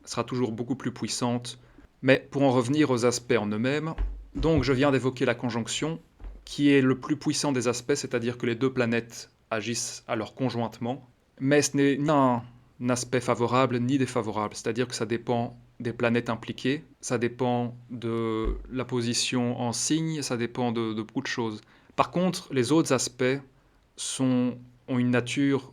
sera toujours beaucoup plus puissante. Mais pour en revenir aux aspects en eux-mêmes, donc je viens d'évoquer la conjonction, qui est le plus puissant des aspects, c'est-à-dire que les deux planètes agissent alors conjointement. Mais ce n'est ni un aspect favorable ni défavorable, c'est-à-dire que ça dépend des planètes impliquées, ça dépend de la position en signe, ça dépend de beaucoup de choses. Par contre, les autres aspects ont une nature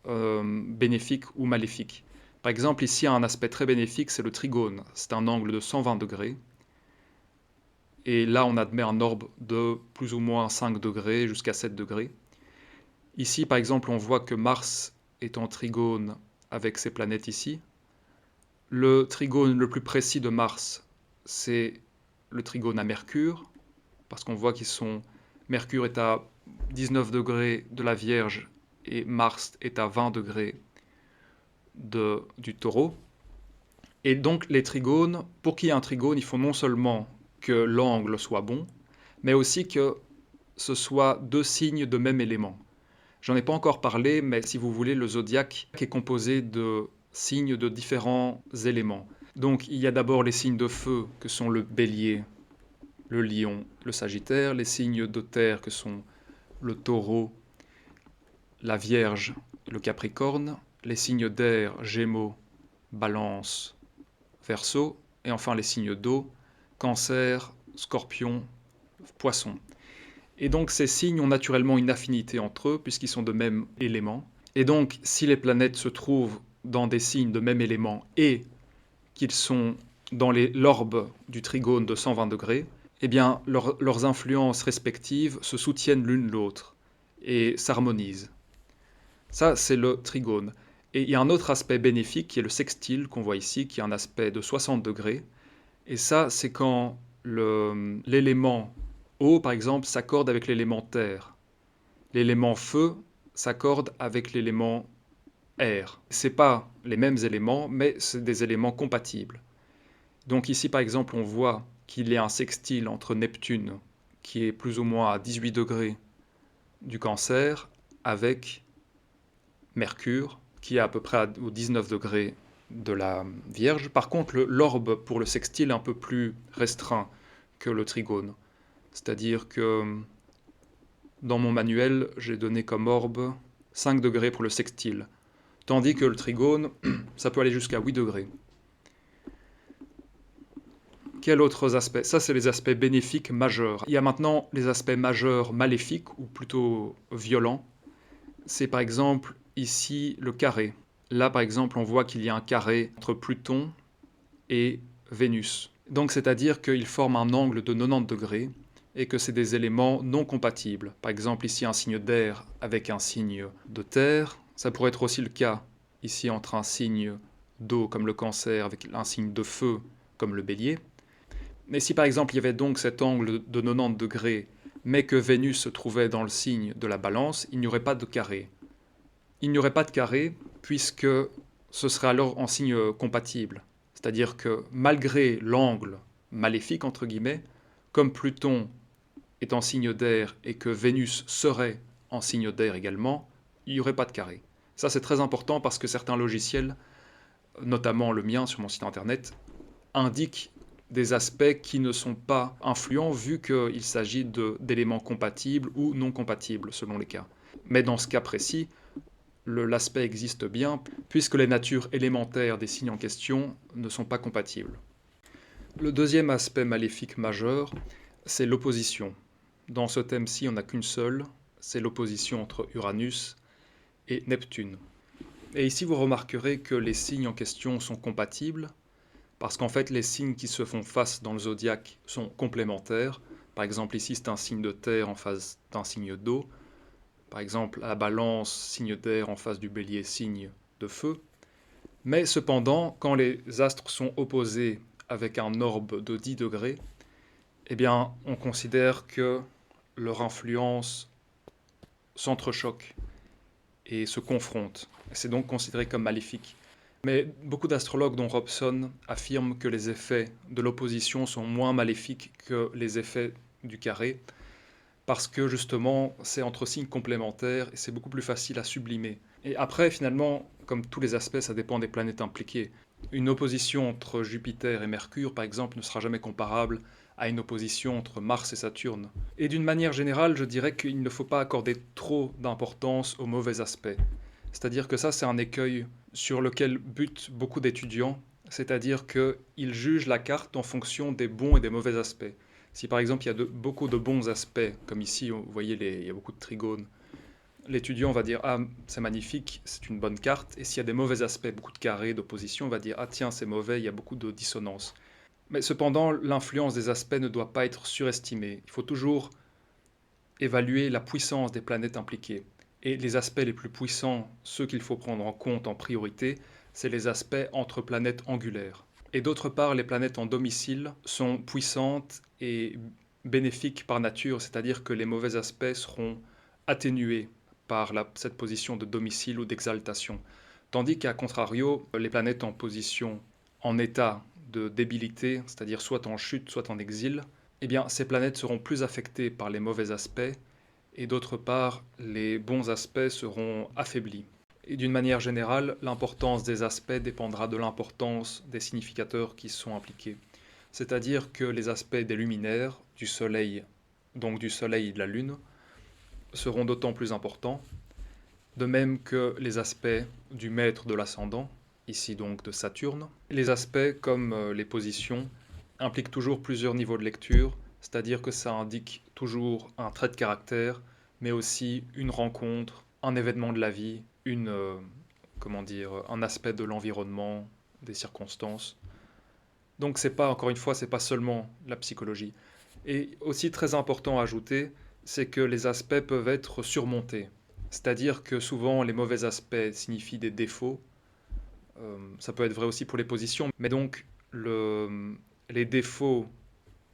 bénéfique ou maléfique. Par exemple, ici, un aspect très bénéfique, c'est le trigone. C'est un angle de 120 degrés. Et là, on admet un orbe de plus ou moins 5 degrés jusqu'à 7 degrés. Ici, par exemple, on voit que Mars est en trigone avec ses planètes ici. Le trigone le plus précis de Mars, c'est le trigone à Mercure, parce qu'on voit Mercure est à 19 degrés de la Vierge et Mars est à 20 degrés du Taureau. Et donc les trigones, pour qu'il y ait un trigone, il faut non seulement que l'angle soit bon, mais aussi que ce soit deux signes de même élément. J'en ai pas encore parlé, mais si vous voulez, le zodiaque est composé de signes de différents éléments. Donc il y a d'abord les signes de feu, que sont le bélier, le lion, le sagittaire, les signes de terre, que sont le taureau, la vierge, le capricorne, les signes d'air, gémeaux, balance, verseau, et enfin les signes d'eau, cancer, scorpion, poisson. Et donc ces signes ont naturellement une affinité entre eux, puisqu'ils sont de même élément. Et donc si les planètes se trouvent dans des signes de même élément et qu'ils sont dans l'orbe du trigone de 120 degrés, eh bien leurs influences respectives se soutiennent l'une l'autre et s'harmonisent. Ça, c'est le trigone. Et il y a un autre aspect bénéfique qui est le sextile qu'on voit ici, qui est un aspect de 60 degrés. Et ça, c'est quand l'élément eau, par exemple, s'accorde avec l'élément terre. L'élément feu s'accorde avec l'élément air. Ce n'est pas les mêmes éléments, mais c'est des éléments compatibles. Donc ici, par exemple, on voit qu'il y a un sextile entre Neptune, qui est plus ou moins à 18 degrés du Cancer, avec Mercure, qui est à peu près aux 19 degrés de la Vierge. Par contre, l'orbe pour le sextile est un peu plus restreint que le trigone. C'est-à-dire que dans mon manuel, j'ai donné comme orbe 5 degrés pour le sextile, tandis que le trigone, ça peut aller jusqu'à 8 degrés. Quels autres aspects? Ça, c'est les aspects bénéfiques majeurs. Il y a maintenant les aspects majeurs maléfiques, ou plutôt violents. C'est par exemple ici le carré. Là, par exemple, on voit qu'il y a un carré entre Pluton et Vénus. Donc, c'est-à-dire qu'il forme un angle de 90 degrés et que c'est des éléments non compatibles. Par exemple, ici, un signe d'air avec un signe de terre. Ça pourrait être aussi le cas ici entre un signe d'eau comme le Cancer avec un signe de feu comme le Bélier. Mais si par exemple il y avait donc cet angle de 90 degrés, mais que Vénus se trouvait dans le signe de la Balance, il n'y aurait pas de carré. Il n'y aurait pas de carré puisque ce serait alors en signe compatible. C'est-à-dire que malgré l'angle maléfique, entre guillemets, comme Pluton est en signe d'air et que Vénus serait en signe d'air également, il n'y aurait pas de carré. Ça c'est très important parce que certains logiciels, notamment le mien sur mon site internet, indique des aspects qui ne sont pas influents vu qu'il s'agit d'éléments compatibles ou non compatibles selon les cas. Mais dans ce cas précis, l'aspect existe bien puisque les natures élémentaires des signes en question ne sont pas compatibles. Le deuxième aspect maléfique majeur, c'est l'opposition. Dans ce thème-ci, on n'a qu'une seule, c'est l'opposition entre Uranus et Neptune. Et ici, vous remarquerez que les signes en question sont compatibles, parce qu'en fait, les signes qui se font face dans le zodiaque sont complémentaires. Par exemple, ici, c'est un signe de terre en face d'un signe d'eau. Par exemple, la balance, signe d'air en face du bélier, signe de feu. Mais cependant, quand les astres sont opposés avec un orbe de 10 degrés, eh bien, on considère que leur influence s'entrechoque et se confronte. C'est donc considéré comme maléfique. Mais beaucoup d'astrologues, dont Robson, affirment que les effets de l'opposition sont moins maléfiques que les effets du carré, parce que justement, c'est entre signes complémentaires et c'est beaucoup plus facile à sublimer. Et après, finalement, comme tous les aspects, ça dépend des planètes impliquées. Une opposition entre Jupiter et Mercure, par exemple, ne sera jamais comparable à une opposition entre Mars et Saturne. Et d'une manière générale, je dirais qu'il ne faut pas accorder trop d'importance aux mauvais aspects. C'est-à-dire que ça, c'est un écueil sur lequel butent beaucoup d'étudiants, c'est-à-dire qu'ils jugent la carte en fonction des bons et des mauvais aspects. Si par exemple il y a beaucoup de bons aspects, comme ici, vous voyez, il y a beaucoup de trigones, l'étudiant va dire « Ah, c'est magnifique, c'est une bonne carte », et s'il y a des mauvais aspects, beaucoup de carrés, d'opposition, on va dire « Ah tiens, c'est mauvais, il y a beaucoup de dissonance ». Mais cependant, l'influence des aspects ne doit pas être surestimée. Il faut toujours évaluer la puissance des planètes impliquées. Et les aspects les plus puissants, ceux qu'il faut prendre en compte en priorité, c'est les aspects entre planètes angulaires. Et d'autre part, les planètes en domicile sont puissantes et bénéfiques par nature, c'est-à-dire que les mauvais aspects seront atténués par cette position de domicile ou d'exaltation. Tandis qu'à contrario, les planètes en position en état de débilité, c'est-à-dire soit en chute, soit en exil, eh bien, ces planètes seront plus affectées par les mauvais aspects, et d'autre part, les bons aspects seront affaiblis. Et d'une manière générale, l'importance des aspects dépendra de l'importance des significateurs qui sont impliqués. C'est-à-dire que les aspects des luminaires, du Soleil, donc du Soleil et de la Lune, seront d'autant plus importants, de même que les aspects du maître de l'ascendant, ici donc de Saturne. Les aspects, comme les positions, impliquent toujours plusieurs niveaux de lecture, c'est-à-dire que ça indique toujours un trait de caractère, mais aussi une rencontre, un événement de la vie, un aspect de l'environnement, des circonstances. Donc c'est pas, encore une fois, c'est pas seulement la psychologie. Et aussi très important à ajouter, c'est que les aspects peuvent être surmontés. C'est-à-dire que souvent les mauvais aspects signifient des défauts. Ça peut être vrai aussi pour les positions, mais donc les défauts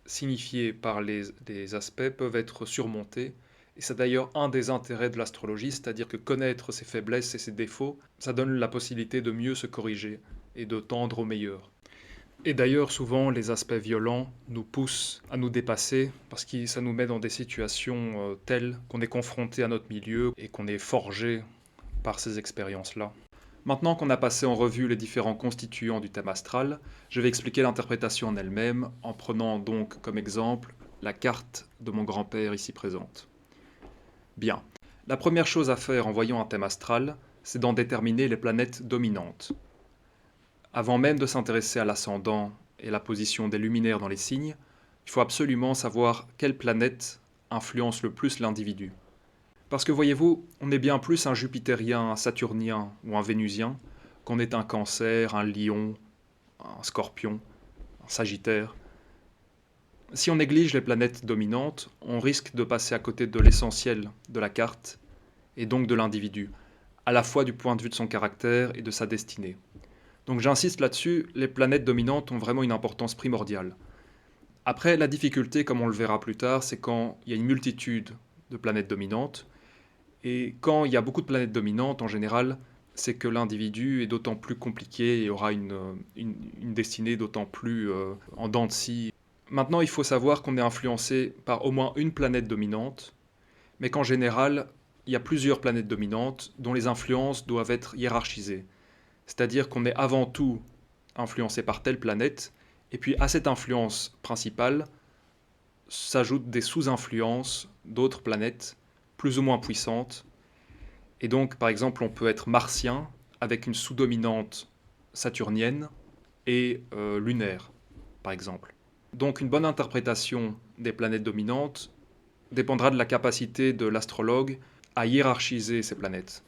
signifiés par les aspects peuvent être surmontés. Et c'est d'ailleurs un des intérêts de l'astrologie, c'est-à-dire que connaître ses faiblesses et ses défauts, ça donne la possibilité de mieux se corriger et de tendre au meilleur. Et d'ailleurs, souvent, les aspects violents nous poussent à nous dépasser parce que ça nous met dans des situations telles qu'on est confronté à notre milieu et qu'on est forgé par ces expériences-là. Maintenant qu'on a passé en revue les différents constituants du thème astral, je vais expliquer l'interprétation en elle-même en prenant donc comme exemple la carte de mon grand-père ici présente. Bien, la première chose à faire en voyant un thème astral, c'est d'en déterminer les planètes dominantes. Avant même de s'intéresser à l'ascendant et la position des luminaires dans les signes, il faut absolument savoir quelle planète influence le plus l'individu. Parce que voyez-vous, on est bien plus un jupitérien, un saturnien ou un vénusien qu'on est un cancer, un lion, un scorpion, un sagittaire. Si on néglige les planètes dominantes, on risque de passer à côté de l'essentiel de la carte et donc de l'individu, à la fois du point de vue de son caractère et de sa destinée. Donc j'insiste là-dessus, les planètes dominantes ont vraiment une importance primordiale. Après, la difficulté, comme on le verra plus tard, c'est quand il y a une multitude de planètes dominantes. Et quand il y a beaucoup de planètes dominantes, en général, c'est que l'individu est d'autant plus compliqué et aura une destinée d'autant plus en dents de scie. Maintenant, il faut savoir qu'on est influencé par au moins une planète dominante, mais qu'en général, il y a plusieurs planètes dominantes dont les influences doivent être hiérarchisées. C'est-à-dire qu'on est avant tout influencé par telle planète, Et puis à cette influence principale s'ajoutent des sous-influences d'autres planètes plus ou moins puissantes. Et donc, par exemple, on peut être martien avec une sous-dominante saturnienne et lunaire, par exemple. Donc une bonne interprétation des planètes dominantes dépendra de la capacité de l'astrologue à hiérarchiser ces planètes.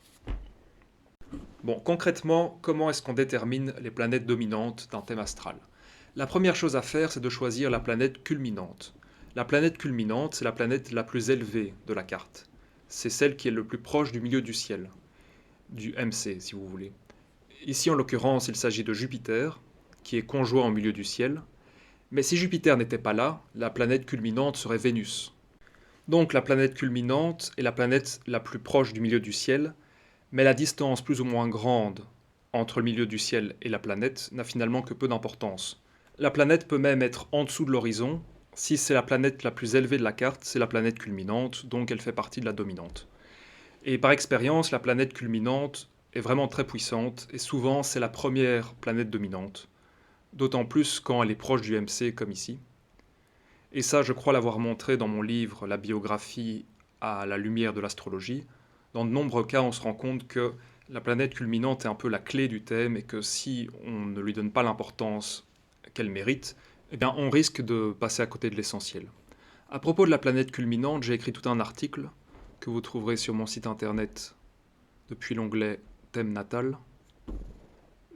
Bon, concrètement, comment est-ce qu'on détermine les planètes dominantes d'un thème astral? La première chose à faire, c'est de choisir la planète culminante. La planète culminante, c'est la planète la plus élevée de la carte. C'est celle qui est le plus proche du milieu du ciel, du MC si vous voulez. Ici, en l'occurrence, il s'agit de Jupiter, qui est conjoint au milieu du ciel. Mais si Jupiter n'était pas là, la planète culminante serait Vénus. Donc la planète culminante est la planète la plus proche du milieu du ciel, mais la distance plus ou moins grande entre le milieu du ciel et la planète n'a finalement que peu d'importance. La planète peut même être en dessous de l'horizon. Si c'est la planète la plus élevée de la carte, c'est la planète culminante, donc elle fait partie de la dominante. Et par expérience, la planète culminante est vraiment très puissante, et souvent c'est la première planète dominante, d'autant plus quand elle est proche du MC comme ici. Et ça, je crois l'avoir montré dans mon livre La biographie à la lumière de l'astrologie. Dans de nombreux cas, on se rend compte que la planète culminante est un peu la clé du thème et que si on ne lui donne pas l'importance qu'elle mérite, eh bien on risque de passer à côté de l'essentiel. À propos de la planète culminante, j'ai écrit tout un article que vous trouverez sur mon site internet depuis l'onglet Thème natal.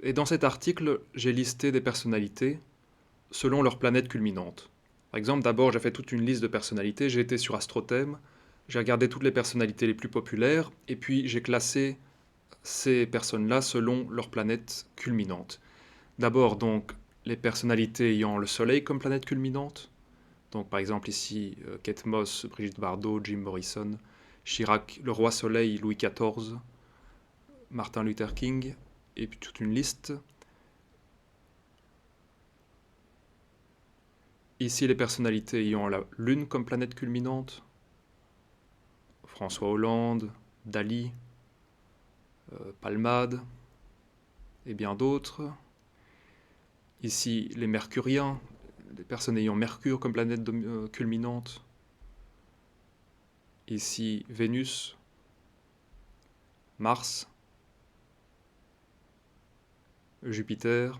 Et dans cet article, j'ai listé des personnalités selon leur planète culminante. Par exemple, d'abord, j'ai fait toute une liste de personnalités, j'ai été sur AstroThème, j'ai regardé toutes les personnalités les plus populaires, et puis j'ai classé ces personnes-là selon leur planète culminante. D'abord, donc, les personnalités ayant le Soleil comme planète culminante. Donc, par exemple, ici, Kate Moss, Brigitte Bardot, Jim Morrison, Chirac, le Roi Soleil, Louis XIV, Martin Luther King, et puis toute une liste. Ici, les personnalités ayant la Lune comme planète culminante. François Hollande, Dali, Palmade, et bien d'autres. Ici, les Mercuriens, les personnes ayant Mercure comme planète culminante. Ici, Vénus, Mars, Jupiter,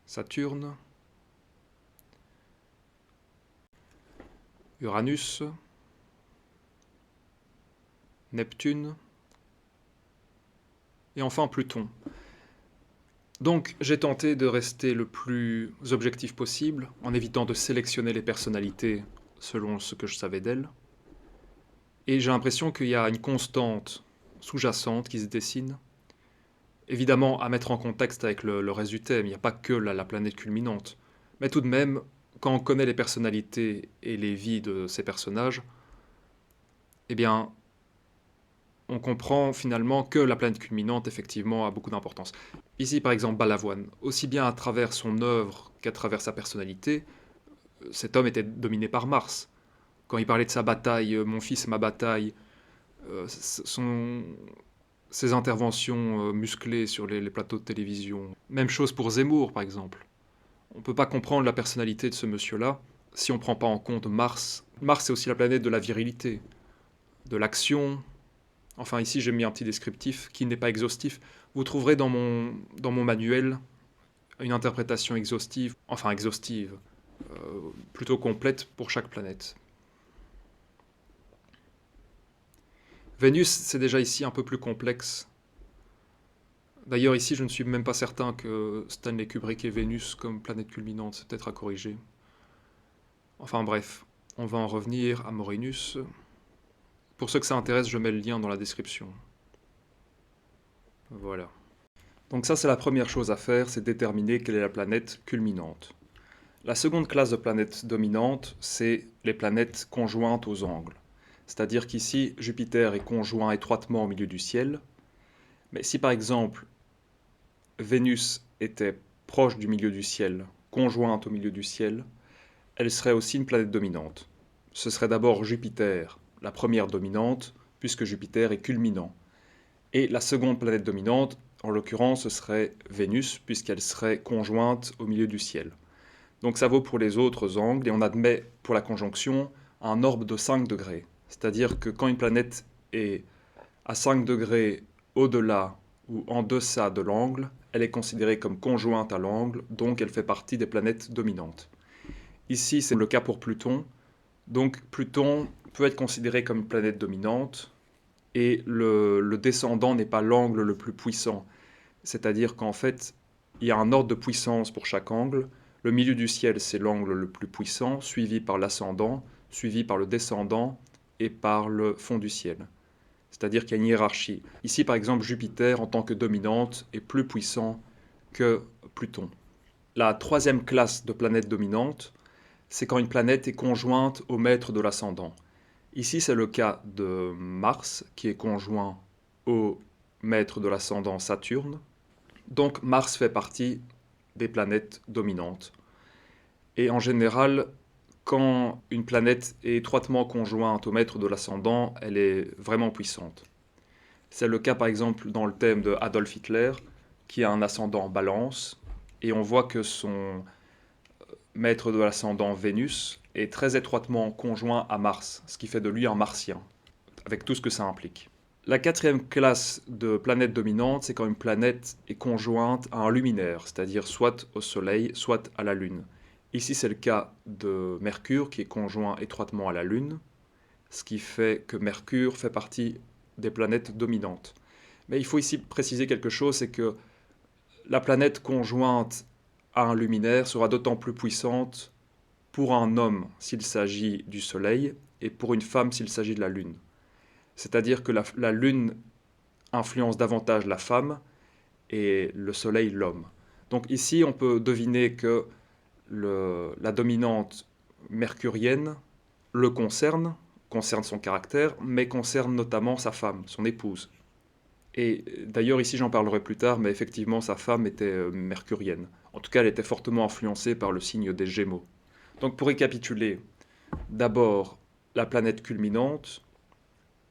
Saturne, Uranus, Neptune, et enfin Pluton. Donc j'ai tenté de rester le plus objectif possible, en évitant de sélectionner les personnalités selon ce que je savais d'elles. Et j'ai l'impression qu'il y a une constante sous-jacente qui se dessine. Évidemment, à mettre en contexte avec le reste du thème, il n'y a pas que la planète culminante. Mais tout de même, quand on connaît les personnalités et les vies de ces personnages, eh bien, on comprend finalement que la planète culminante, effectivement, a beaucoup d'importance. Ici, par exemple, Balavoine, aussi bien à travers son œuvre qu'à travers sa personnalité, cet homme était dominé par Mars. Quand il parlait de sa bataille, mon fils, ma bataille, ses interventions musclées sur les plateaux de télévision. Même chose pour Zemmour, par exemple. On ne peut pas comprendre la personnalité de ce monsieur-là si on ne prend pas en compte Mars. Mars, c'est aussi la planète de la virilité, de l'action. Enfin, ici, j'ai mis un petit descriptif qui n'est pas exhaustif. Vous trouverez dans mon manuel une interprétation exhaustive, plutôt complète pour chaque planète. Vénus, c'est déjà ici un peu plus complexe. D'ailleurs, ici, je ne suis même pas certain que Stanley Kubrick ait Vénus comme planète culminante, c'est peut-être à corriger. Enfin bref, on va en revenir à Morinus. Pour ceux que ça intéresse, je mets le lien dans la description. Voilà. Donc ça, c'est la première chose à faire, c'est déterminer quelle est la planète culminante. La seconde classe de planètes dominantes, c'est les planètes conjointes aux angles. C'est-à-dire qu'ici, Jupiter est conjoint étroitement au milieu du ciel. Mais si par exemple, Vénus était proche du milieu du ciel, conjointe au milieu du ciel, elle serait aussi une planète dominante. Ce serait d'abord Jupiter, la première dominante, puisque Jupiter est culminant. Et la seconde planète dominante, En l'occurrence, ce serait Vénus, puisqu'elle serait conjointe au milieu du ciel. Donc ça vaut pour les autres angles, et on admet pour la conjonction un orbe de 5 degrés. C'est-à-dire que quand une planète est à 5 degrés au-delà ou en deçà de l'angle, elle est considérée comme conjointe à l'angle, donc elle fait partie des planètes dominantes. Ici, c'est le cas pour Pluton. Donc Pluton peut être considéré comme une planète dominante, et le descendant n'est pas l'angle le plus puissant. C'est-à-dire qu'en fait, il y a un ordre de puissance pour chaque angle. Le milieu du ciel, c'est l'angle le plus puissant, suivi par l'ascendant, suivi par le descendant et par le fond du ciel. C'est-à-dire qu'il y a une hiérarchie. Ici, par exemple, Jupiter, en tant que dominante, est plus puissant que Pluton. La troisième classe de planètes dominantes, c'est quand une planète est conjointe au maître de l'ascendant. Ici, c'est le cas de Mars, qui est conjoint au maître de l'ascendant Saturne. Donc Mars fait partie des planètes dominantes. Et en général, quand une planète est étroitement conjointe au maître de l'ascendant, elle est vraiment puissante. C'est le cas par exemple dans le thème de Adolf Hitler, qui a un ascendant Balance, et on voit que son maître de l'ascendant Vénus est très étroitement conjoint à Mars, ce qui fait de lui un martien, avec tout ce que ça implique. La quatrième classe de planètes dominantes, c'est quand une planète est conjointe à un luminaire, c'est-à-dire soit au Soleil, soit à la Lune. Ici, c'est le cas de Mercure, qui est conjoint étroitement à la Lune, ce qui fait que Mercure fait partie des planètes dominantes. Mais il faut ici préciser quelque chose, c'est que la planète conjointe à un luminaire sera d'autant plus puissante pour un homme s'il s'agit du Soleil et pour une femme s'il s'agit de la Lune. C'est-à-dire que la Lune influence davantage la femme et le Soleil l'homme. Donc ici, on peut deviner que la dominante mercurienne le concerne son caractère, mais concerne notamment sa femme, son épouse. Et d'ailleurs, ici, j'en parlerai plus tard, mais effectivement, sa femme était mercurienne. En tout cas, elle était fortement influencée par le signe des Gémeaux. Donc pour récapituler, d'abord, la planète culminante,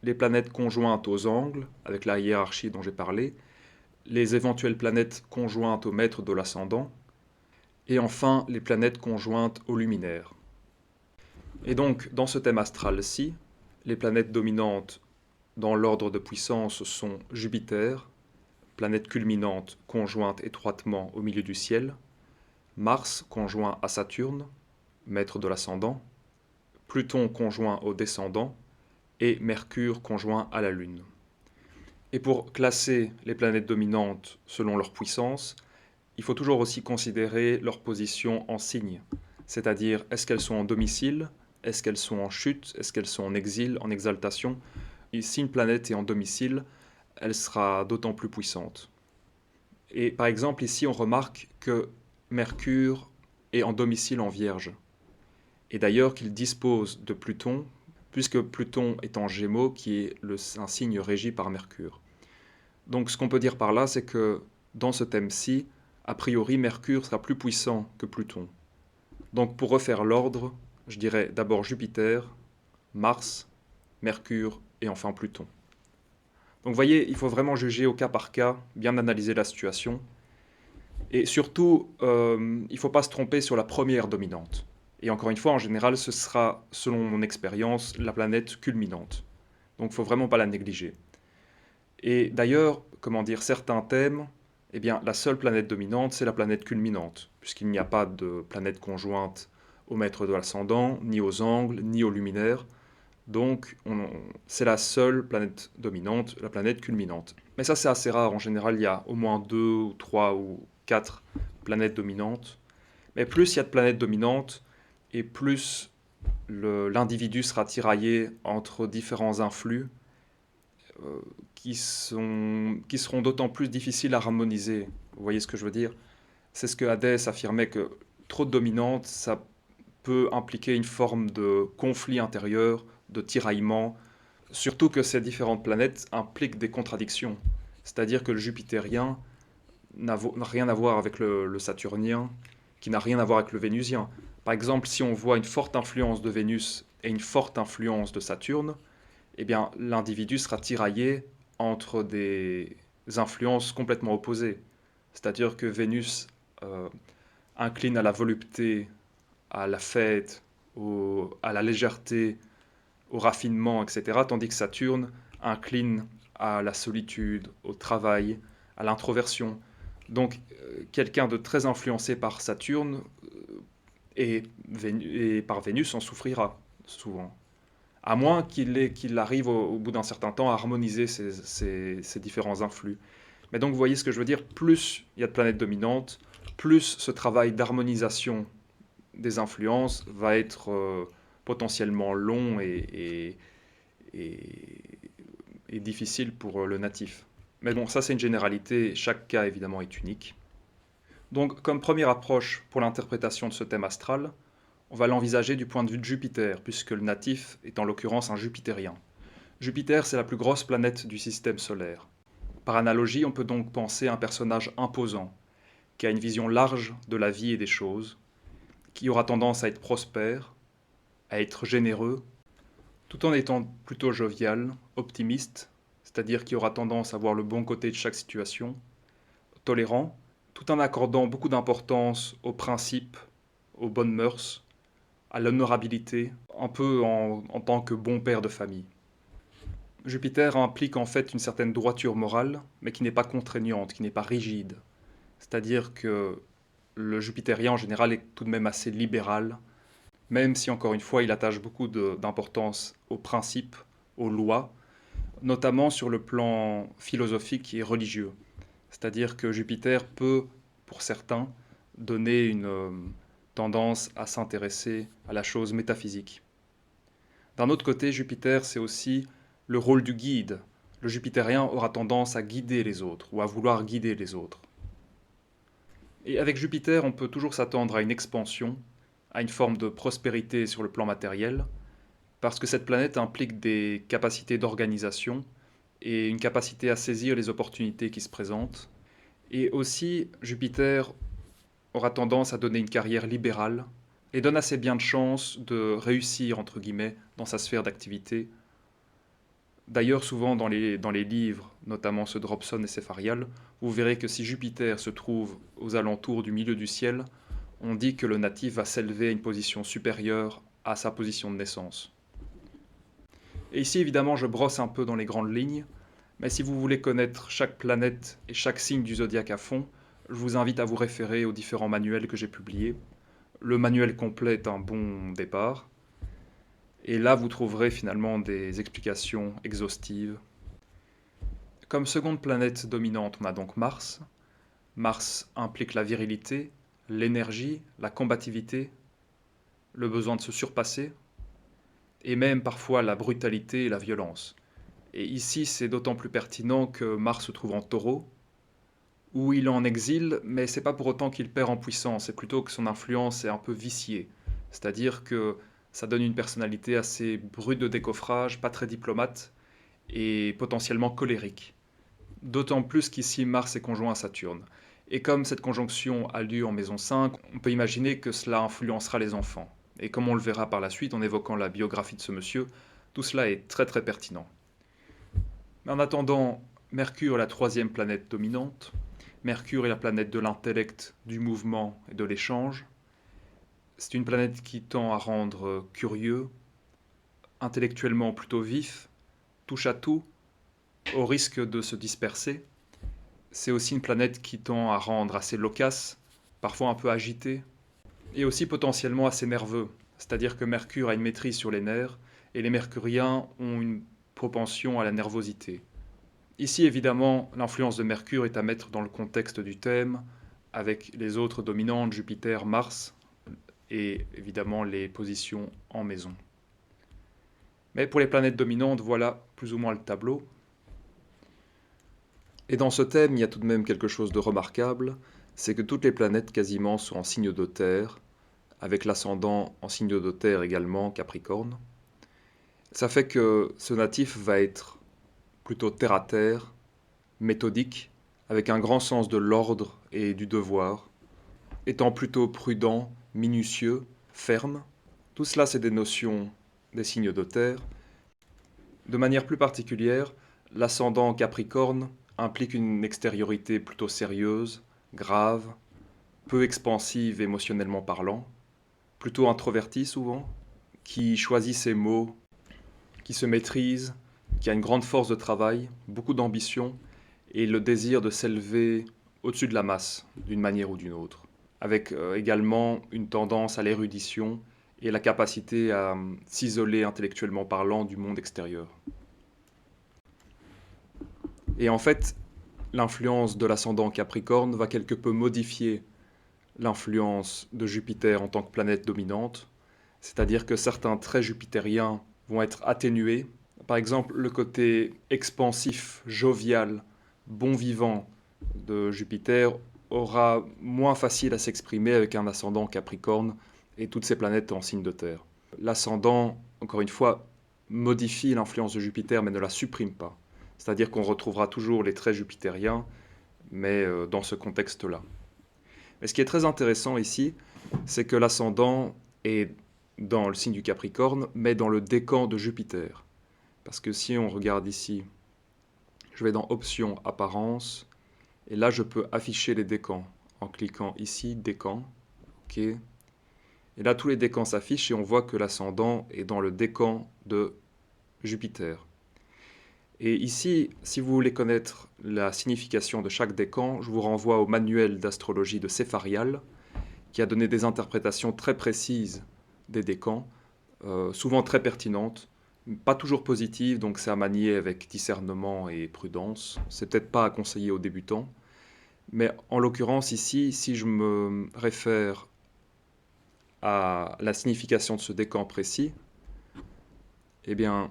les planètes conjointes aux angles, avec la hiérarchie dont j'ai parlé, les éventuelles planètes conjointes au maître de l'ascendant, et enfin les planètes conjointes au luminaire. Et donc, dans ce thème astral-ci, les planètes dominantes dans l'ordre de puissance sont Jupiter, planète culminante conjointe étroitement au milieu du ciel, Mars conjoint à Saturne, maître de l'ascendant, Pluton conjoint au descendant, et Mercure conjoint à la Lune. Et pour classer les planètes dominantes selon leur puissance, il faut toujours aussi considérer leur position en signe, c'est-à-dire est-ce qu'elles sont en domicile, est-ce qu'elles sont en chute, est-ce qu'elles sont en exil, en exaltation. Et si une planète est en domicile, elle sera d'autant plus puissante. Et par exemple ici on remarque que Mercure est en domicile en Vierge, et d'ailleurs qu'il dispose de Pluton, puisque Pluton est en Gémeaux, qui est un signe régi par Mercure. Donc ce qu'on peut dire par là, c'est que dans ce thème-ci, a priori, Mercure sera plus puissant que Pluton. Donc pour refaire l'ordre, je dirais d'abord Jupiter, Mars, Mercure et enfin Pluton. Donc vous voyez, il faut vraiment juger au cas par cas, bien analyser la situation. Et surtout, il ne faut pas se tromper sur la première dominante. Et encore une fois, en général, ce sera, selon mon expérience, la planète culminante. Donc il ne faut vraiment pas la négliger. Et d'ailleurs, comment dire, certains thèmes, eh bien, la seule planète dominante, c'est la planète culminante, puisqu'il n'y a pas de planète conjointe au maître de l'ascendant, ni aux angles, ni au luminaire. Donc, c'est la seule planète dominante, la planète culminante. Mais ça, c'est assez rare. En général, il y a au moins 2 ou 3 ou 4 planètes dominantes. Mais plus il y a de planètes dominantes, et plus l'individu sera tiraillé entre différents influx qui seront d'autant plus difficiles à harmoniser. Vous voyez ce que je veux dire? C'est ce que Hadès affirmait, que trop de dominante, ça peut impliquer une forme de conflit intérieur, de tiraillement, surtout que ces différentes planètes impliquent des contradictions. C'est-à-dire que le jupitérien n'a rien à voir avec le saturnien, qui n'a rien à voir avec le vénusien. Par exemple, si on voit une forte influence de Vénus et une forte influence de Saturne, eh bien, l'individu sera tiraillé entre des influences complètement opposées. C'est-à-dire que Vénus incline à la volupté, à la fête, à la légèreté, au raffinement, etc., tandis que Saturne incline à la solitude, au travail, à l'introversion. Donc, quelqu'un de très influencé par Saturne et par Vénus en souffrira souvent. À moins qu'il arrive au bout d'un certain temps à harmoniser ces différents influx. Mais donc vous voyez ce que je veux dire, plus il y a de planètes dominantes, plus ce travail d'harmonisation des influences va être potentiellement long et difficile pour le natif. Mais bon, ça c'est une généralité, chaque cas évidemment est unique. Donc comme première approche pour l'interprétation de ce thème astral, on va l'envisager du point de vue de Jupiter, puisque le natif est en l'occurrence un jupitérien. Jupiter, c'est la plus grosse planète du système solaire. Par analogie, on peut donc penser à un personnage imposant, qui a une vision large de la vie et des choses, qui aura tendance à être prospère, à être généreux, tout en étant plutôt jovial, optimiste, c'est-à-dire qui aura tendance à voir le bon côté de chaque situation, tolérant, tout en accordant beaucoup d'importance aux principes, aux bonnes mœurs, à l'honorabilité, un peu en tant que bon père de famille. Jupiter implique en fait une certaine droiture morale, mais qui n'est pas contraignante, qui n'est pas rigide. C'est-à-dire que le jupitérien en général est tout de même assez libéral, même si encore une fois il attache beaucoup d'importance aux principes, aux lois, notamment sur le plan philosophique et religieux. C'est-à-dire que Jupiter peut, pour certains, donner une tendance à s'intéresser à la chose métaphysique. D'un autre côté, Jupiter, c'est aussi le rôle du guide. Le jupitérien aura tendance à guider les autres, ou à vouloir guider les autres. Et avec Jupiter, on peut toujours s'attendre à une expansion, à une forme de prospérité sur le plan matériel, parce que cette planète implique des capacités d'organisation et une capacité à saisir les opportunités qui se présentent. Et aussi, Jupiter aura tendance à donner une carrière libérale et donne assez bien de chances de réussir, entre guillemets, dans sa sphère d'activité. D'ailleurs, souvent dans les livres, notamment ceux de Robson et Cépharial, vous verrez que si Jupiter se trouve aux alentours du milieu du ciel, on dit que le natif va s'élever à une position supérieure à sa position de naissance. Et ici, évidemment, je brosse un peu dans les grandes lignes, mais si vous voulez connaître chaque planète et chaque signe du zodiaque à fond, je vous invite à vous référer aux différents manuels que j'ai publiés. Le manuel complet est un bon départ. Et là, vous trouverez finalement des explications exhaustives. Comme seconde planète dominante, on a donc Mars. Mars implique la virilité, l'énergie, la combativité, le besoin de se surpasser, et même parfois la brutalité et la violence. Et ici, c'est d'autant plus pertinent que Mars se trouve en Taureau, où il est en exil, mais c'est pas pour autant qu'il perd en puissance, c'est plutôt que son influence est un peu viciée. C'est-à-dire que ça donne une personnalité assez brute de décoffrage, pas très diplomate, et potentiellement colérique. D'autant plus qu'ici Mars est conjoint à Saturne. Et comme cette conjonction a lieu en maison 5, on peut imaginer que cela influencera les enfants. Et comme on le verra par la suite en évoquant la biographie de ce monsieur, tout cela est très très pertinent. Mais en attendant, Mercure est la troisième planète dominante. Mercure est la planète de l'intellect, du mouvement et de l'échange. C'est une planète qui tend à rendre curieux, intellectuellement plutôt vif, touche à tout, au risque de se disperser. C'est aussi une planète qui tend à rendre assez loquace, parfois un peu agité, et aussi potentiellement assez nerveux. C'est-à-dire que Mercure a une maîtrise sur les nerfs, et les mercuriens ont une propension à la nervosité. Ici, évidemment, l'influence de Mercure est à mettre dans le contexte du thème, avec les autres dominantes, Jupiter, Mars, et évidemment les positions en maison. Mais pour les planètes dominantes, voilà plus ou moins le tableau. Et dans ce thème, il y a tout de même quelque chose de remarquable, c'est que toutes les planètes quasiment sont en signe de terre, avec l'ascendant en signe de terre également, Capricorne. Ça fait que ce natif va être plutôt terre à terre, méthodique, avec un grand sens de l'ordre et du devoir, étant plutôt prudent, minutieux, ferme. Tout cela, c'est des notions des signes de terre. De manière plus particulière, l'ascendant Capricorne implique une extériorité plutôt sérieuse, grave, peu expansive émotionnellement parlant, plutôt introverti souvent, qui choisit ses mots, qui se maîtrise, qui a une grande force de travail, beaucoup d'ambition et le désir de s'élever au-dessus de la masse, d'une manière ou d'une autre, avec également une tendance à l'érudition et la capacité à s'isoler intellectuellement parlant du monde extérieur. Et en fait, l'influence de l'ascendant Capricorne va quelque peu modifier l'influence de Jupiter en tant que planète dominante, c'est-à-dire que certains traits jupitériens vont être atténués. Par exemple, le côté expansif, jovial, bon vivant de Jupiter aura moins facile à s'exprimer avec un ascendant Capricorne et toutes ces planètes en signe de terre. L'ascendant, encore une fois, modifie l'influence de Jupiter mais ne la supprime pas. C'est-à-dire qu'on retrouvera toujours les traits jupitériens, mais dans ce contexte-là. Mais ce qui est très intéressant ici, c'est que l'ascendant est dans le signe du Capricorne, mais dans le décan de Jupiter. Parce que si on regarde ici, je vais dans Options, Apparence, et là je peux afficher les décans en cliquant ici, décan, ok. Et là tous les décans s'affichent et on voit que l'ascendant est dans le décan de Jupiter. Et ici, si vous voulez connaître la signification de chaque décan, je vous renvoie au manuel d'astrologie de Cépharial, qui a donné des interprétations très précises des décans, souvent très pertinentes, pas toujours positives, donc c'est à manier avec discernement et prudence. C'est peut-être pas à conseiller aux débutants, mais en l'occurrence ici, si je me réfère à la signification de ce décan précis, eh bien,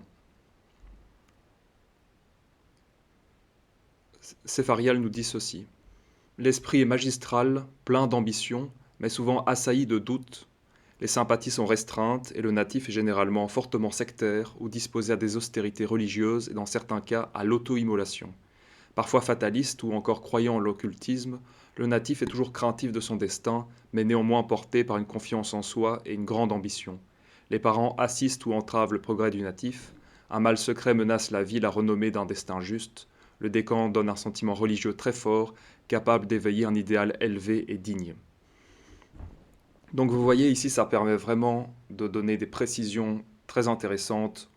Cépharial nous dit ceci. L'esprit est magistral, plein d'ambition, mais souvent assailli de doutes. Les sympathies sont restreintes et le natif est généralement fortement sectaire ou disposé à des austérités religieuses et dans certains cas à l'auto-immolation. Parfois fataliste ou encore croyant en l'occultisme, le natif est toujours craintif de son destin, mais néanmoins porté par une confiance en soi et une grande ambition. Les parents assistent ou entravent le progrès du natif, un mal secret menace la vie, la renommée d'un destin juste, le décan donne un sentiment religieux très fort, capable d'éveiller un idéal élevé et digne. Donc vous voyez ici, ça permet vraiment de donner des précisions très intéressantes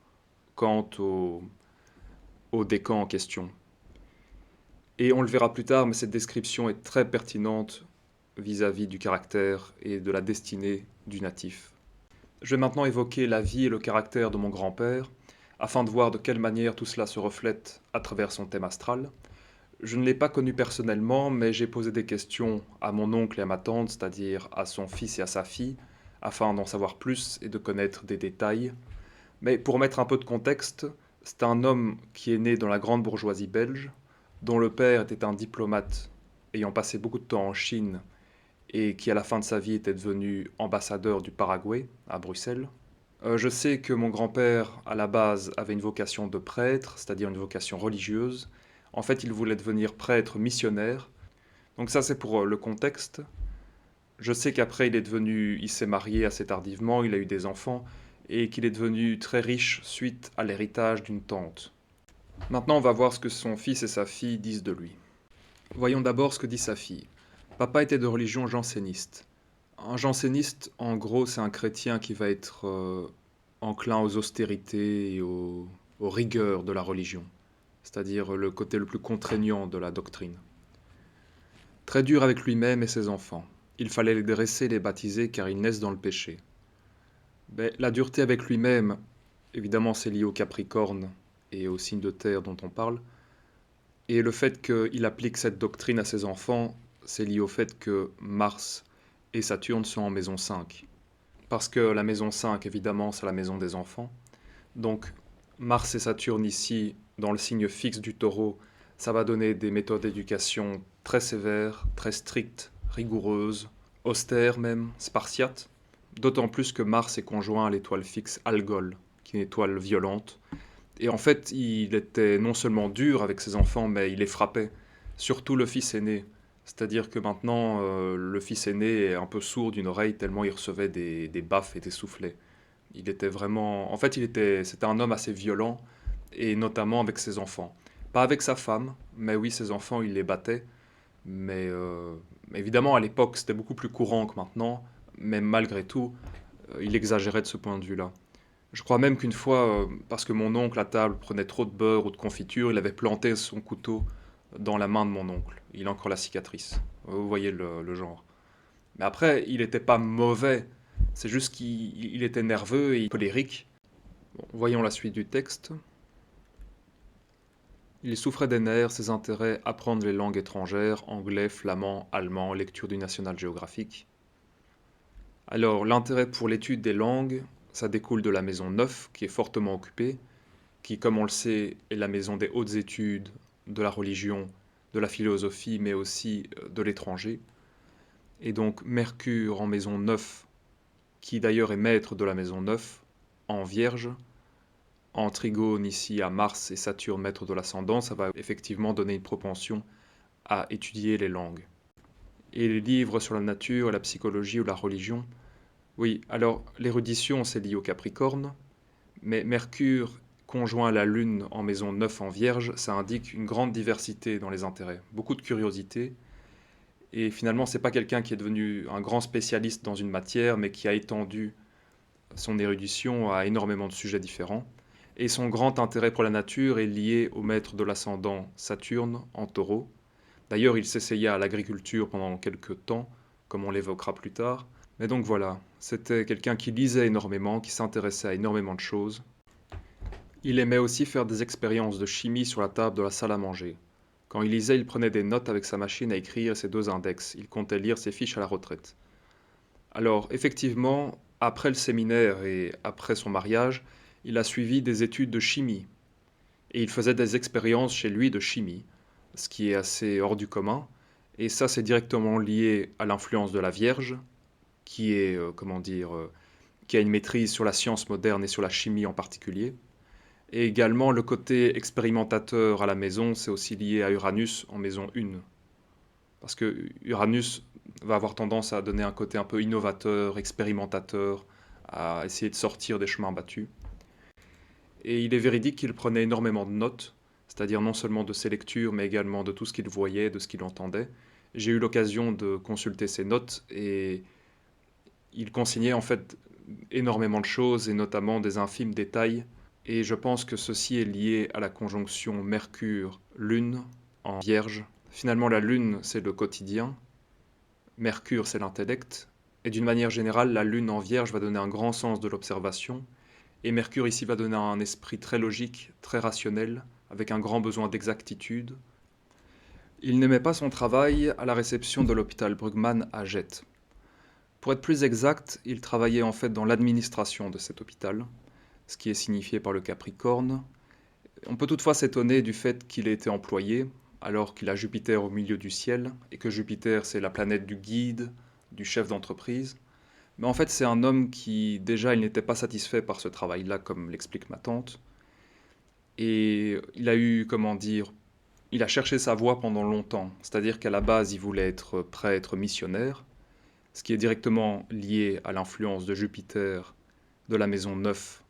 quant au décan en question. Et on le verra plus tard, mais cette description est très pertinente vis-à-vis du caractère et de la destinée du natif. Je vais maintenant évoquer la vie et le caractère de mon grand-père, afin de voir de quelle manière tout cela se reflète à travers son thème astral. Je ne l'ai pas connu personnellement, mais j'ai posé des questions à mon oncle et à ma tante, c'est-à-dire à son fils et à sa fille, afin d'en savoir plus et de connaître des détails. Mais pour mettre un peu de contexte, c'est un homme qui est né dans la grande bourgeoisie belge, dont le père était un diplomate ayant passé beaucoup de temps en Chine et qui à la fin de sa vie était devenu ambassadeur du Paraguay à Bruxelles. Je sais que mon grand-père, à la base, avait une vocation de prêtre, c'est-à-dire une vocation religieuse. En fait, il voulait devenir prêtre missionnaire. Donc ça, c'est pour le contexte. Je sais qu'après, il s'est marié assez tardivement, il a eu des enfants, et qu'il est devenu très riche suite à l'héritage d'une tante. Maintenant, on va voir ce que son fils et sa fille disent de lui. Voyons d'abord ce que dit sa fille. Papa était de religion janséniste. Un janséniste, en gros, c'est un chrétien qui va être enclin aux austérités et aux rigueurs de la religion, c'est-à-dire le côté le plus contraignant de la doctrine. Très dur avec lui-même et ses enfants. Il fallait les dresser et les baptiser car ils naissent dans le péché. Mais la dureté avec lui-même, évidemment, c'est lié au Capricorne et au signe de terre dont on parle. Et le fait qu'il applique cette doctrine à ses enfants, c'est lié au fait que Mars et Saturne sont en maison 5. Parce que la maison 5, évidemment, c'est la maison des enfants. Donc, Mars et Saturne ici, dans le signe fixe du taureau, ça va donner des méthodes d'éducation très sévères, très strictes, rigoureuses, austères même, spartiates. D'autant plus que Mars est conjoint à l'étoile fixe Algol, qui est une étoile violente. Et en fait, il était non seulement dur avec ses enfants, mais il les frappait. Surtout le fils aîné. C'est-à-dire que maintenant, le fils aîné est un peu sourd d'une oreille tellement il recevait des baffes et des soufflets. Il était vraiment... En fait, c'était un homme assez violent, et notamment avec ses enfants. Pas avec sa femme, mais oui, ses enfants, il les battait. Mais évidemment, à l'époque, c'était beaucoup plus courant que maintenant, mais malgré tout, il exagérait de ce point de vue-là. Je crois même qu'une fois, parce que mon oncle à table prenait trop de beurre ou de confiture, il avait planté son couteau dans la main de mon oncle. Il a encore la cicatrice. Vous voyez le genre. Mais après, il n'était pas mauvais. C'est juste qu'il était nerveux et colérique. Bon, voyons la suite du texte. Il souffrait des nerfs, ses intérêts, apprendre les langues étrangères, anglais, flamand, allemand, lecture du National Geographic. Alors, l'intérêt pour l'étude des langues, ça découle de la maison 9, qui est fortement occupée, qui, comme on le sait, est la maison des hautes études, de la religion, de la philosophie, mais aussi de l'étranger. Et donc, Mercure en maison 9, qui d'ailleurs est maître de la maison 9, en Vierge, en trigone ici à Mars et Saturne, maître de l'ascendant, ça va effectivement donner une propension à étudier les langues. Et les livres sur la nature, la psychologie ou la religion, oui, alors l'érudition c'est lié au Capricorne, mais Mercure conjoint la Lune en maison 9 en Vierge, ça indique une grande diversité dans les intérêts, beaucoup de curiosité, et finalement c'est pas quelqu'un qui est devenu un grand spécialiste dans une matière, mais qui a étendu son érudition à énormément de sujets différents. Et son grand intérêt pour la nature est lié au maître de l'ascendant Saturne en taureau. D'ailleurs, il s'essaya à l'agriculture pendant quelques temps, comme on l'évoquera plus tard. Mais donc voilà, c'était quelqu'un qui lisait énormément, qui s'intéressait à énormément de choses. Il aimait aussi faire des expériences de chimie sur la table de la salle à manger. Quand il lisait, il prenait des notes avec sa machine à écrire et ses deux index. Il comptait lire ses fiches à la retraite. Alors, effectivement, après le séminaire et après son mariage, il a suivi des études de chimie. Et il faisait des expériences chez lui de chimie, ce qui est assez hors du commun. Et ça, c'est directement lié à l'influence de la Vierge, qui est, comment dire, qui a une maîtrise sur la science moderne et sur la chimie en particulier. Et également, le côté expérimentateur à la maison, c'est aussi lié à Uranus en maison 1. Parce que Uranus va avoir tendance à donner un côté un peu innovateur, expérimentateur, à essayer de sortir des chemins battus. Et il est véridique qu'il prenait énormément de notes, c'est-à-dire non seulement de ses lectures, mais également de tout ce qu'il voyait, de ce qu'il entendait. J'ai eu l'occasion de consulter ses notes et il consignait en fait énormément de choses et notamment des infimes détails. Et je pense que ceci est lié à la conjonction Mercure-Lune en Vierge. Finalement, la Lune, c'est le quotidien, Mercure, c'est l'intellect, et d'une manière générale, la Lune en Vierge va donner un grand sens de l'observation, et Mercure ici va donner un esprit très logique, très rationnel, avec un grand besoin d'exactitude. Il n'aimait pas son travail à la réception de l'hôpital Brugmann à Jette. Pour être plus exact, il travaillait en fait dans l'administration de cet hôpital, ce qui est signifié par le Capricorne. On peut toutefois s'étonner du fait qu'il ait été employé, alors qu'il a Jupiter au milieu du ciel, et que Jupiter c'est la planète du guide, du chef d'entreprise. Mais en fait c'est un homme qui déjà il n'était pas satisfait par ce travail-là, comme l'explique ma tante. Et il a eu, comment dire, il a cherché sa voie pendant longtemps. C'est-à-dire qu'à la base il voulait être prêtre missionnaire, ce qui est directement lié à l'influence de Jupiter, de la maison 9,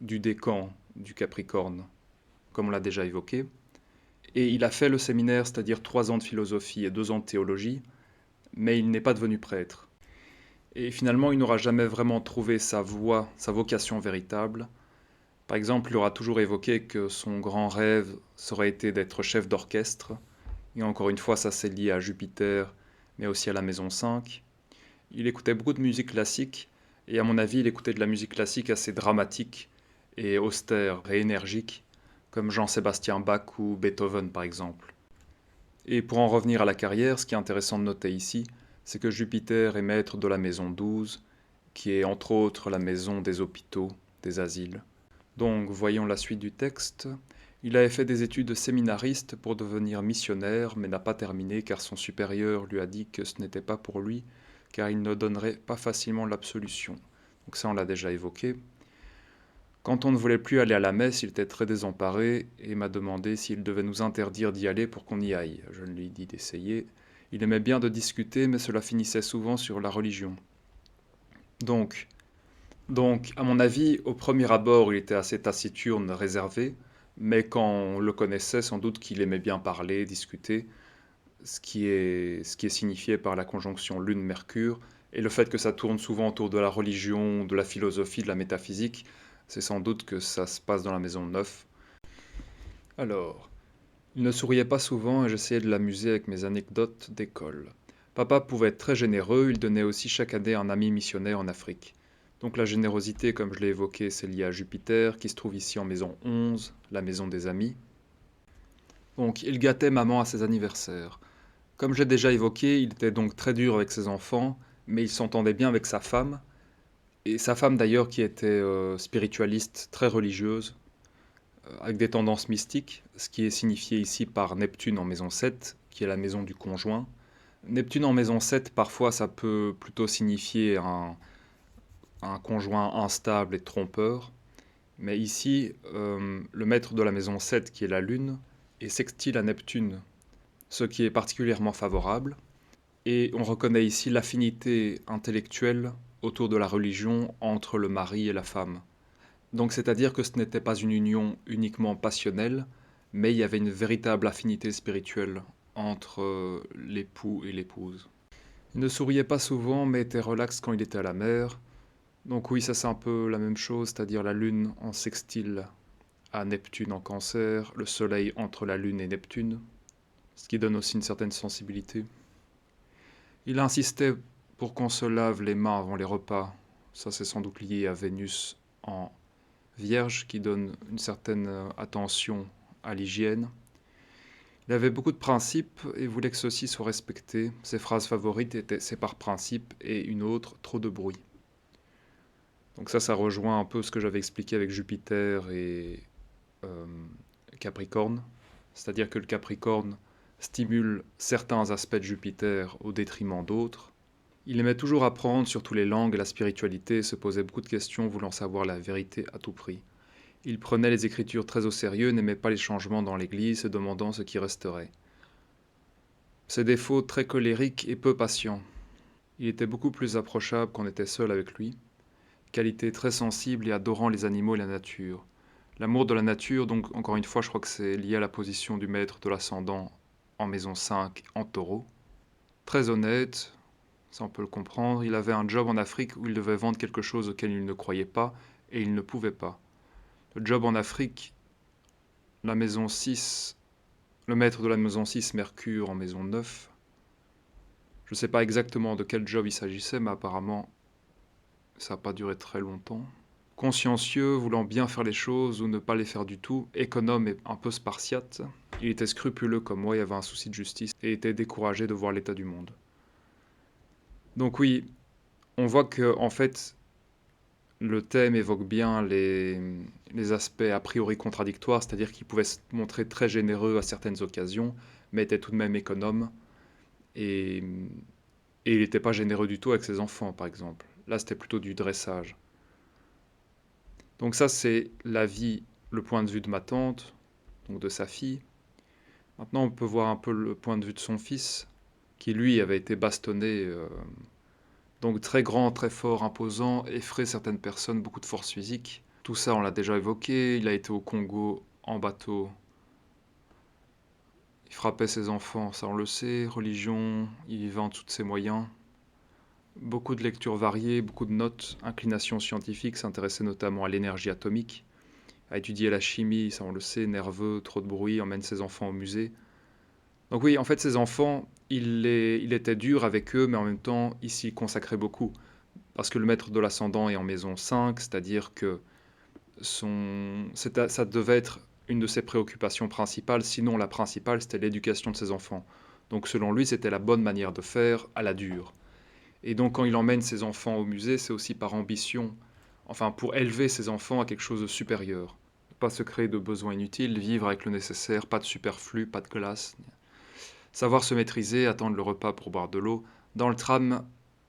du décan, du Capricorne, comme on l'a déjà évoqué. Et il a fait le séminaire, c'est-à-dire 3 ans de philosophie et 2 ans de théologie, mais il n'est pas devenu prêtre. Et finalement, il n'aura jamais vraiment trouvé sa voie, sa vocation véritable. Par exemple, il aura toujours évoqué que son grand rêve serait été d'être chef d'orchestre. Et encore une fois, ça c'est lié à Jupiter, mais aussi à la maison 5. Il écoutait beaucoup de musique classique, et à mon avis, il écoutait de la musique classique assez dramatique et austère et énergique, comme Jean-Sébastien Bach ou Beethoven par exemple. Et pour en revenir à la carrière, ce qui est intéressant de noter ici, c'est que Jupiter est maître de la maison 12, qui est entre autres la maison des hôpitaux, des asiles. Donc voyons la suite du texte. Il avait fait des études de séminariste pour devenir missionnaire, mais n'a pas terminé car son supérieur lui a dit que ce n'était pas pour lui, car il ne donnerait pas facilement l'absolution. Donc ça on l'a déjà évoqué. Quand on ne voulait plus aller à la messe, il était très désemparé et m'a demandé s'il devait nous interdire d'y aller pour qu'on y aille. Je lui ai dit d'essayer. Il aimait bien de discuter, mais cela finissait souvent sur la religion. Donc, à mon avis, au premier abord, il était assez taciturne, réservé, Mais quand on le connaissait, sans doute qu'il aimait bien parler, discuter, ce qui est signifié par la conjonction Lune-Mercure, et le fait que ça tourne souvent autour de la religion, de la philosophie, de la métaphysique, c'est sans doute que ça se passe dans la maison 9. Alors, il ne souriait pas souvent et j'essayais de l'amuser avec mes anecdotes d'école. Papa pouvait être très généreux, il donnait aussi chaque année un ami missionnaire en Afrique. Donc la générosité, comme je l'ai évoqué, c'est lié à Jupiter, qui se trouve ici en maison 11, la maison des amis. Donc il gâtait maman à ses anniversaires. Comme j'ai déjà évoqué, il était donc très dur avec ses enfants, mais il s'entendait bien avec sa femme, et sa femme d'ailleurs qui était spiritualiste, très religieuse, avec des tendances mystiques, ce qui est signifié ici par Neptune en maison 7, qui est la maison du conjoint. Neptune en maison 7, parfois ça peut plutôt signifier un conjoint instable et trompeur, mais ici, le maître de la maison 7, qui est la Lune, est sextile à Neptune, ce qui est particulièrement favorable. Et on reconnaît ici l'affinité intellectuelle autour de la religion entre le mari et la femme. Donc c'est-à-dire que ce n'était pas une union uniquement passionnelle, mais il y avait une véritable affinité spirituelle entre l'époux et l'épouse. Il ne souriait pas souvent, mais était relax quand il était à la mer. Donc oui, ça c'est un peu la même chose, c'est-à-dire la Lune en sextile à Neptune en Cancer, le Soleil entre la Lune et Neptune, ce qui donne aussi une certaine sensibilité. Il insistait pour qu'on se lave les mains avant les repas. Ça, c'est sans doute lié à Vénus en Vierge qui donne une certaine attention à l'hygiène. Il avait beaucoup de principes et voulait que ceux-ci soient respectés. Ses phrases favorites étaient "c'est par principe" et une autre "trop de bruit". Donc ça rejoint un peu ce que j'avais expliqué avec Jupiter et euh, Capricorne. C'est-à-dire que le Capricorne stimule certains aspects de Jupiter au détriment d'autres. Il aimait toujours apprendre, surtout les langues et la spiritualité, et se posait beaucoup de questions voulant savoir la vérité à tout prix. Il prenait les Écritures très au sérieux, n'aimait pas les changements dans l'Église, se demandant ce qui resterait. Ses défauts, très colérique et peu patient. Il était beaucoup plus approchable quand on était seul avec lui. Qualité très sensible et adorant les animaux et la nature. L'amour de la nature, donc encore une fois, je crois que c'est lié à la position du maître de l'ascendant en maison 5 en taureau. Très honnête, ça on peut le comprendre, il avait un job en Afrique où il devait vendre quelque chose auquel il ne croyait pas et il ne pouvait pas. Le job en Afrique, la maison 6, le maître de la maison 6, Mercure en maison 9. Je ne sais pas exactement de quel job il s'agissait, mais apparemment ça n'a pas duré très longtemps. Consciencieux, voulant bien faire les choses ou ne pas les faire du tout, économe et un peu spartiate, il était scrupuleux comme moi et avait un souci de justice et était découragé de voir l'état du monde. Donc oui, on voit que en fait, le thème évoque bien les aspects a priori contradictoires, c'est-à-dire qu'il pouvait se montrer très généreux à certaines occasions, mais était tout de même économe, et, et il n'était pas généreux du tout avec ses enfants, par exemple. Là, c'était plutôt du dressage. Donc ça, c'est l'avis, le point de vue de ma tante, donc de sa fille. Maintenant, on peut voir un peu le point de vue de son fils, qui lui avait été bastonné, donc très grand, très fort, imposant, effraie certaines personnes, beaucoup de force physique. Tout ça, on l'a déjà évoqué. Il a été au Congo en bateau. Il frappait ses enfants, ça on le sait. Religion, il vivait en dessous de ses moyens. Beaucoup de lectures variées, beaucoup de notes. Inclination scientifique, s'intéressait notamment à l'énergie atomique. A étudié la chimie, ça on le sait. Nerveux, trop de bruit, emmène ses enfants au musée. Donc oui, en fait, ses enfants, il était dur avec eux, mais en même temps, il s'y consacrait beaucoup. Parce que le maître de l'ascendant est en maison 5, c'est-à-dire que ça devait être une de ses préoccupations principales, sinon la principale, c'était l'éducation de ses enfants. Donc selon lui, c'était la bonne manière de faire à la dure. Et donc quand il emmène ses enfants au musée, c'est aussi par ambition, enfin pour élever ses enfants à quelque chose de supérieur. Ne pas se créer de besoins inutiles, vivre avec le nécessaire, pas de superflu, pas de glace. Savoir se maîtriser, attendre le repas pour boire de l'eau. Dans le tram,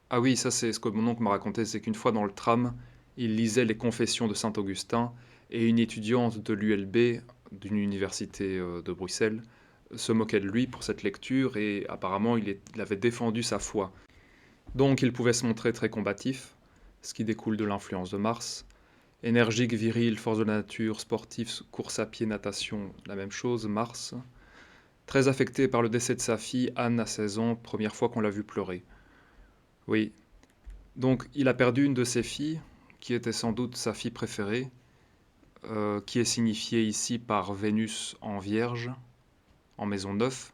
ah oui, ça c'est ce que mon oncle m'a raconté, c'est qu'une fois dans le tram, il lisait les Confessions de Saint-Augustin et une étudiante de l'ULB, d'une université de Bruxelles, se moquait de lui pour cette lecture et apparemment il avait défendu sa foi. Donc il pouvait se montrer très combatif, ce qui découle de l'influence de Mars, Énergique, viril, force de la nature, sportif, course à pied, natation, la même chose, Mars. Très affecté par le décès de sa fille, Anne, à 16 ans, première fois qu'on l'a vu pleurer. Oui, donc il a perdu une de ses filles, qui était sans doute sa fille préférée, qui est signifiée ici par Vénus en Vierge, en maison 9.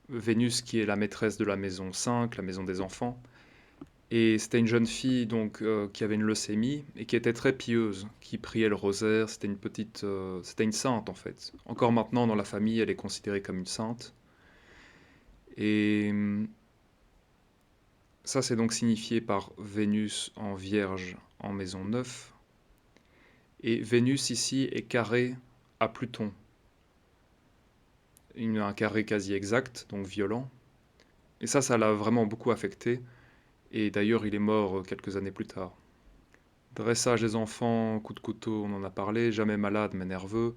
Vénus qui est la maîtresse de la maison 5, la maison des enfants. Et c'était une jeune fille donc qui avait une leucémie et qui était très pieuse, qui priait le rosaire. C'était une petite, c'était une sainte en fait. Encore maintenant dans la famille, elle est considérée comme une sainte. Et ça c'est donc signifié par Vénus en Vierge en maison 9. Et Vénus ici est carré à Pluton. Un carré quasi exact, donc violent. Et ça l'a vraiment beaucoup affecté. Et d'ailleurs, il est mort quelques années plus tard. Dressage des enfants, coup de couteau, on en a parlé, jamais malade mais nerveux.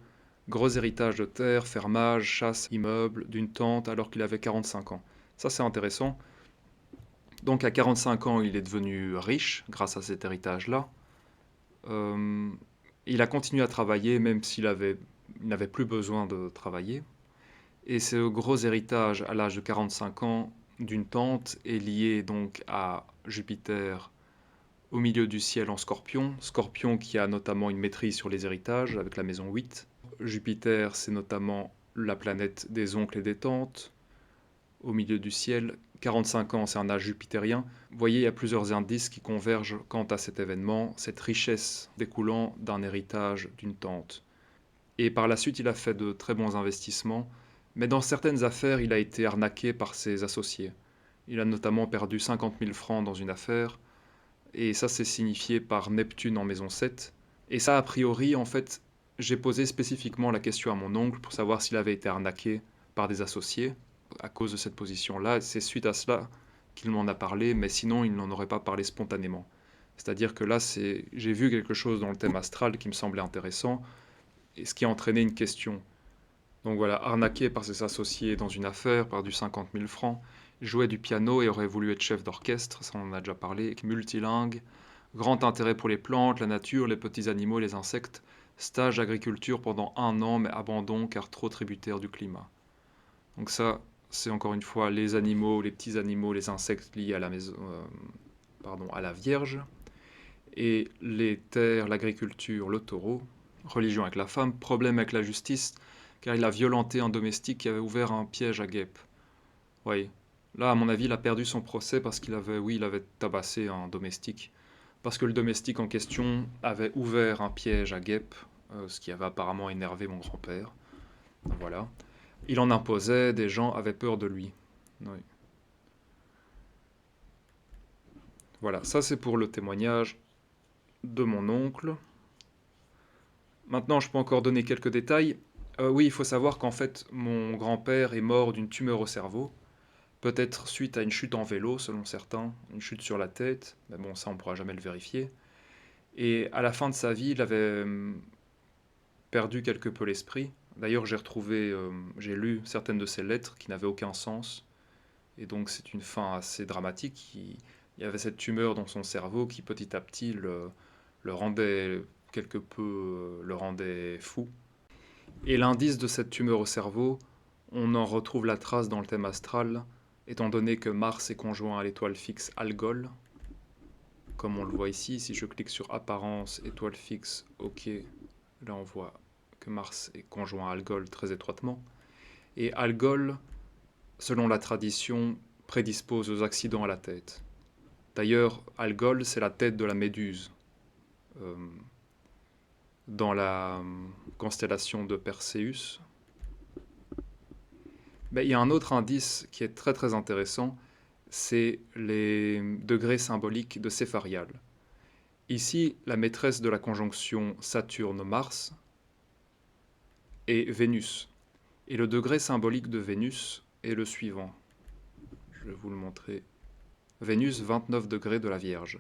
Gros héritage de terre, fermage, chasse, immeuble, d'une tante alors qu'il avait 45 ans. Ça c'est intéressant. Donc à 45 ans, il est devenu riche grâce à cet héritage-là. Euh, il a continué à travailler même il n'avait plus besoin de travailler. Et ce gros héritage à l'âge de 45 ans d'une tante est lié donc à Jupiter au milieu du ciel en Scorpion. Scorpion qui a notamment une maîtrise sur les héritages avec la maison 8. Jupiter, c'est notamment la planète des oncles et des tantes. Au milieu du ciel, 45 ans, c'est un âge jupitérien. Vous voyez, il y a plusieurs indices qui convergent quant à cet événement, cette richesse découlant d'un héritage d'une tante. Et par la suite, il a fait de très bons investissements, mais dans certaines affaires, il a été arnaqué par ses associés. Il a notamment perdu 50 000 francs dans une affaire, et ça c'est signifié par Neptune en maison 7. Et ça, a priori, en fait, j'ai posé spécifiquement la question à mon oncle pour savoir s'il avait été arnaqué par des associés à cause de cette position-là. C'est suite à cela qu'il m'en a parlé, mais sinon il n'en aurait pas parlé spontanément. C'est-à-dire que là, j'ai vu quelque chose dans le thème astral qui me semblait intéressant, et ce qui a entraîné une question. Donc voilà, arnaqué par ses associés dans une affaire, perdu 50 000 francs, jouait du piano et aurait voulu être chef d'orchestre, ça on en a déjà parlé, multilingue, grand intérêt pour les plantes, la nature, les petits animaux, les insectes, stage d'agriculture pendant 1 an, mais abandon car trop tributaire du climat. Donc ça, c'est encore une fois les animaux, les petits animaux, les insectes liés à la maison, à la Vierge, et les terres, l'agriculture, le taureau, religion avec la femme, problème avec la justice, car il a violenté un domestique qui avait ouvert un piège à guêpes. Oui, là, à mon avis, il a perdu son procès parce il avait tabassé un domestique. Parce que le domestique en question avait ouvert un piège à guêpes, ce qui avait apparemment énervé mon grand-père. Voilà. Il en imposait, des gens avaient peur de lui. Oui. Voilà, ça c'est pour le témoignage de mon oncle. Maintenant, je peux encore donner quelques détails. Oui, il faut savoir qu'en fait, mon grand-père est mort d'une tumeur au cerveau. Peut-être suite à une chute en vélo, selon certains, une chute sur la tête, mais bon, ça on ne pourra jamais le vérifier. Et à la fin de sa vie, il avait perdu quelque peu l'esprit. D'ailleurs, j'ai lu certaines de ses lettres qui n'avaient aucun sens, et donc c'est une fin assez dramatique. Il y avait cette tumeur dans son cerveau qui petit à petit le rendait quelque peu, le rendait fou. Et l'indice de cette tumeur au cerveau, on en retrouve la trace dans le thème astral, étant donné que Mars est conjoint à l'étoile fixe Algol, comme on le voit ici. Si je clique sur apparence, étoile fixe, ok, là on voit que Mars est conjoint à Algol très étroitement. Et Algol, selon la tradition, prédispose aux accidents à la tête. D'ailleurs, Algol, c'est la tête de la Méduse. Euh, dans la constellation de Perséus. Mais il y a un autre indice qui est très très intéressant, c'est les degrés symboliques de Cépharial. Ici, la maîtresse de la conjonction Saturne-Mars est Vénus. Et le degré symbolique de Vénus est le suivant. Je vais vous le montrer. Vénus, 29 degrés de la Vierge.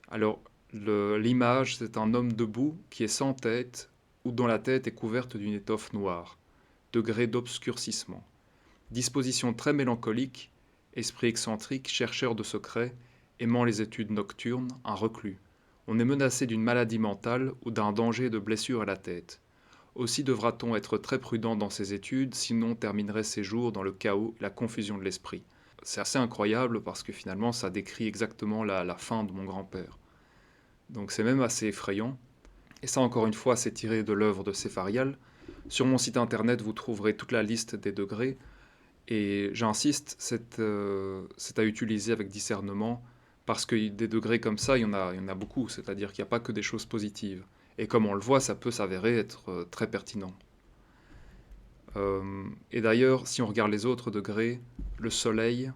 Alors, l'image, c'est un homme debout qui est sans tête ou dont la tête est couverte d'une étoffe noire. Degré d'obscurcissement. Disposition très mélancolique, esprit excentrique, chercheur de secrets, aimant les études nocturnes, un reclus. On est menacé d'une maladie mentale ou d'un danger de blessure à la tête. Aussi devra-t-on être très prudent dans ses études, sinon on terminerait ses jours dans le chaos et la confusion de l'esprit. C'est assez incroyable parce que finalement ça décrit exactement la fin de mon grand-père. Donc c'est même assez effrayant. Et ça encore une fois c'est tiré de l'œuvre de Cépharial. Sur mon site internet vous trouverez toute la liste des degrés. Et j'insiste, c'est à utiliser avec discernement, parce que des degrés comme ça, il y en a beaucoup, c'est-à-dire qu'il n'y a pas que des choses positives. Et comme on le voit, ça peut s'avérer être très pertinent. Et d'ailleurs, si on regarde les autres degrés, le soleil,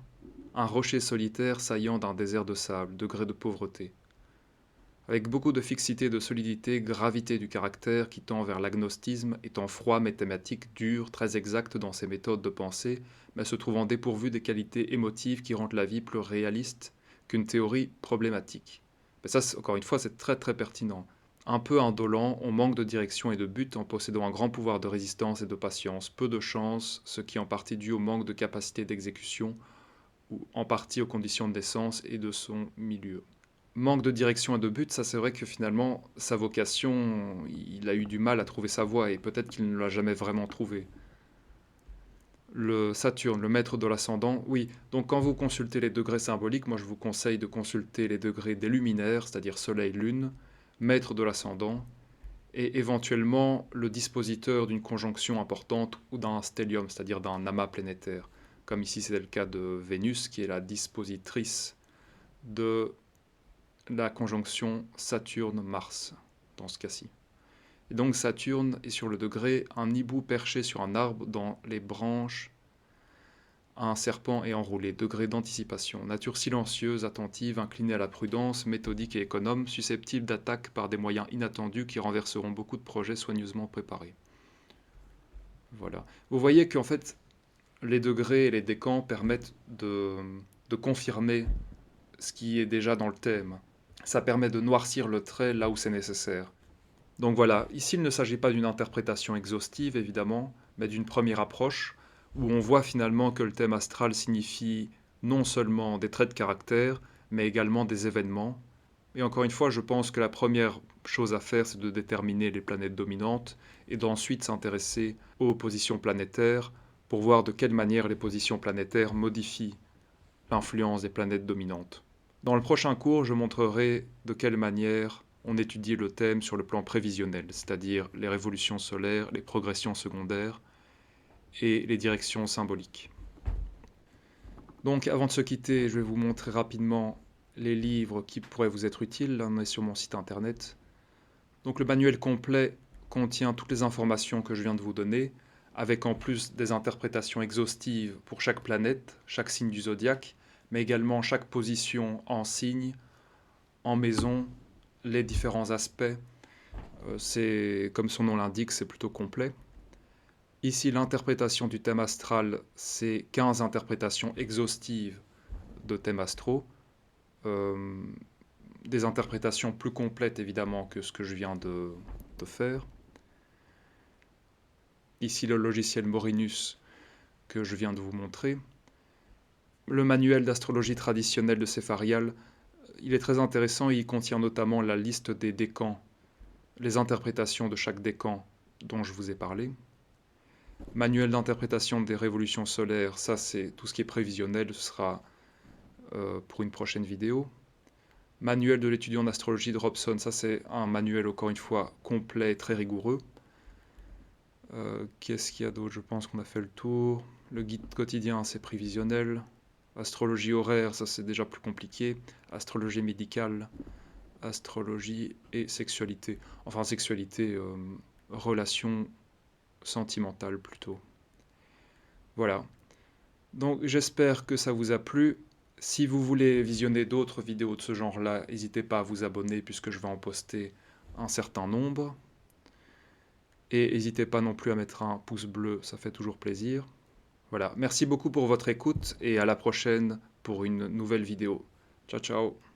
un rocher solitaire saillant d'un désert de sable, degré de pauvreté. Avec beaucoup de fixité, de solidité, gravité du caractère qui tend vers l'agnostisme, étant froid, mathématique, dur, très exact dans ses méthodes de pensée, mais se trouvant dépourvu des qualités émotives qui rendent la vie plus réaliste qu'une théorie problématique. Mais ça, encore une fois, c'est très très pertinent. Un peu indolent, on manque de direction et de but en possédant un grand pouvoir de résistance et de patience, peu de chance, ce qui est en partie dû au manque de capacité d'exécution, ou en partie aux conditions de naissance et de son milieu. Manque de direction et de but, ça c'est vrai que finalement, sa vocation, il a eu du mal à trouver sa voie et peut-être qu'il ne l'a jamais vraiment trouvée. Le Saturne, le maître de l'ascendant, oui, donc quand vous consultez les degrés symboliques, moi je vous conseille de consulter les degrés des luminaires, c'est-à-dire Soleil, Lune, maître de l'ascendant, et éventuellement le dispositeur d'une conjonction importante ou d'un stellium, c'est-à-dire d'un amas planétaire, comme ici c'est le cas de Vénus, qui est la dispositrice de la conjonction Saturne-Mars, dans ce cas-ci. Et donc Saturne est sur le degré un hibou perché sur un arbre dans les branches, un serpent est enroulé, degré d'anticipation, nature silencieuse, attentive, inclinée à la prudence, méthodique et économe, susceptible d'attaque par des moyens inattendus qui renverseront beaucoup de projets soigneusement préparés. Voilà. Vous voyez qu'en fait, les degrés et les décans permettent de confirmer ce qui est déjà dans le thème. Ça permet de noircir le trait là où c'est nécessaire. Donc voilà, ici il ne s'agit pas d'une interprétation exhaustive évidemment, mais d'une première approche où on voit finalement que le thème astral signifie non seulement des traits de caractère, mais également des événements. Et encore une fois, je pense que la première chose à faire, c'est de déterminer les planètes dominantes et d'ensuite s'intéresser aux positions planétaires pour voir de quelle manière les positions planétaires modifient l'influence des planètes dominantes. Dans le prochain cours, je montrerai de quelle manière on étudie le thème sur le plan prévisionnel, c'est-à-dire les révolutions solaires, les progressions secondaires et les directions symboliques. Donc avant de se quitter, je vais vous montrer rapidement les livres qui pourraient vous être utiles. Là, on est sur mon site internet. Donc le manuel complet contient toutes les informations que je viens de vous donner, avec en plus des interprétations exhaustives pour chaque planète, chaque signe du zodiaque, mais également chaque position en signe, en maison, les différents aspects. C'est, comme son nom l'indique, c'est plutôt complet. Ici, l'interprétation du thème astral, c'est 15 interprétations exhaustives de thèmes astraux. Des interprétations plus complètes, évidemment, que ce que je viens de faire. Ici, le logiciel Morinus que je viens de vous montrer. Le manuel d'astrologie traditionnelle de Cépharial, il est très intéressant, il contient notamment la liste des décans, les interprétations de chaque décan dont je vous ai parlé. Manuel d'interprétation des révolutions solaires, ça c'est tout ce qui est prévisionnel, ce sera pour une prochaine vidéo. Manuel de l'étudiant d'astrologie de Robson, ça c'est un manuel encore une fois complet et très rigoureux. Qu'est-ce qu'il y a d'autre? Je pense qu'on a fait le tour. Le guide quotidien, c'est prévisionnel. Astrologie horaire, ça c'est déjà plus compliqué. Astrologie médicale, astrologie et sexualité. Enfin sexualité, relation sentimentale plutôt. Voilà. Donc j'espère que ça vous a plu. Si vous voulez visionner d'autres vidéos de ce genre-là, n'hésitez pas à vous abonner puisque je vais en poster un certain nombre. Et n'hésitez pas non plus à mettre un pouce bleu, ça fait toujours plaisir. Voilà, merci beaucoup pour votre écoute et à la prochaine pour une nouvelle vidéo. Ciao ciao.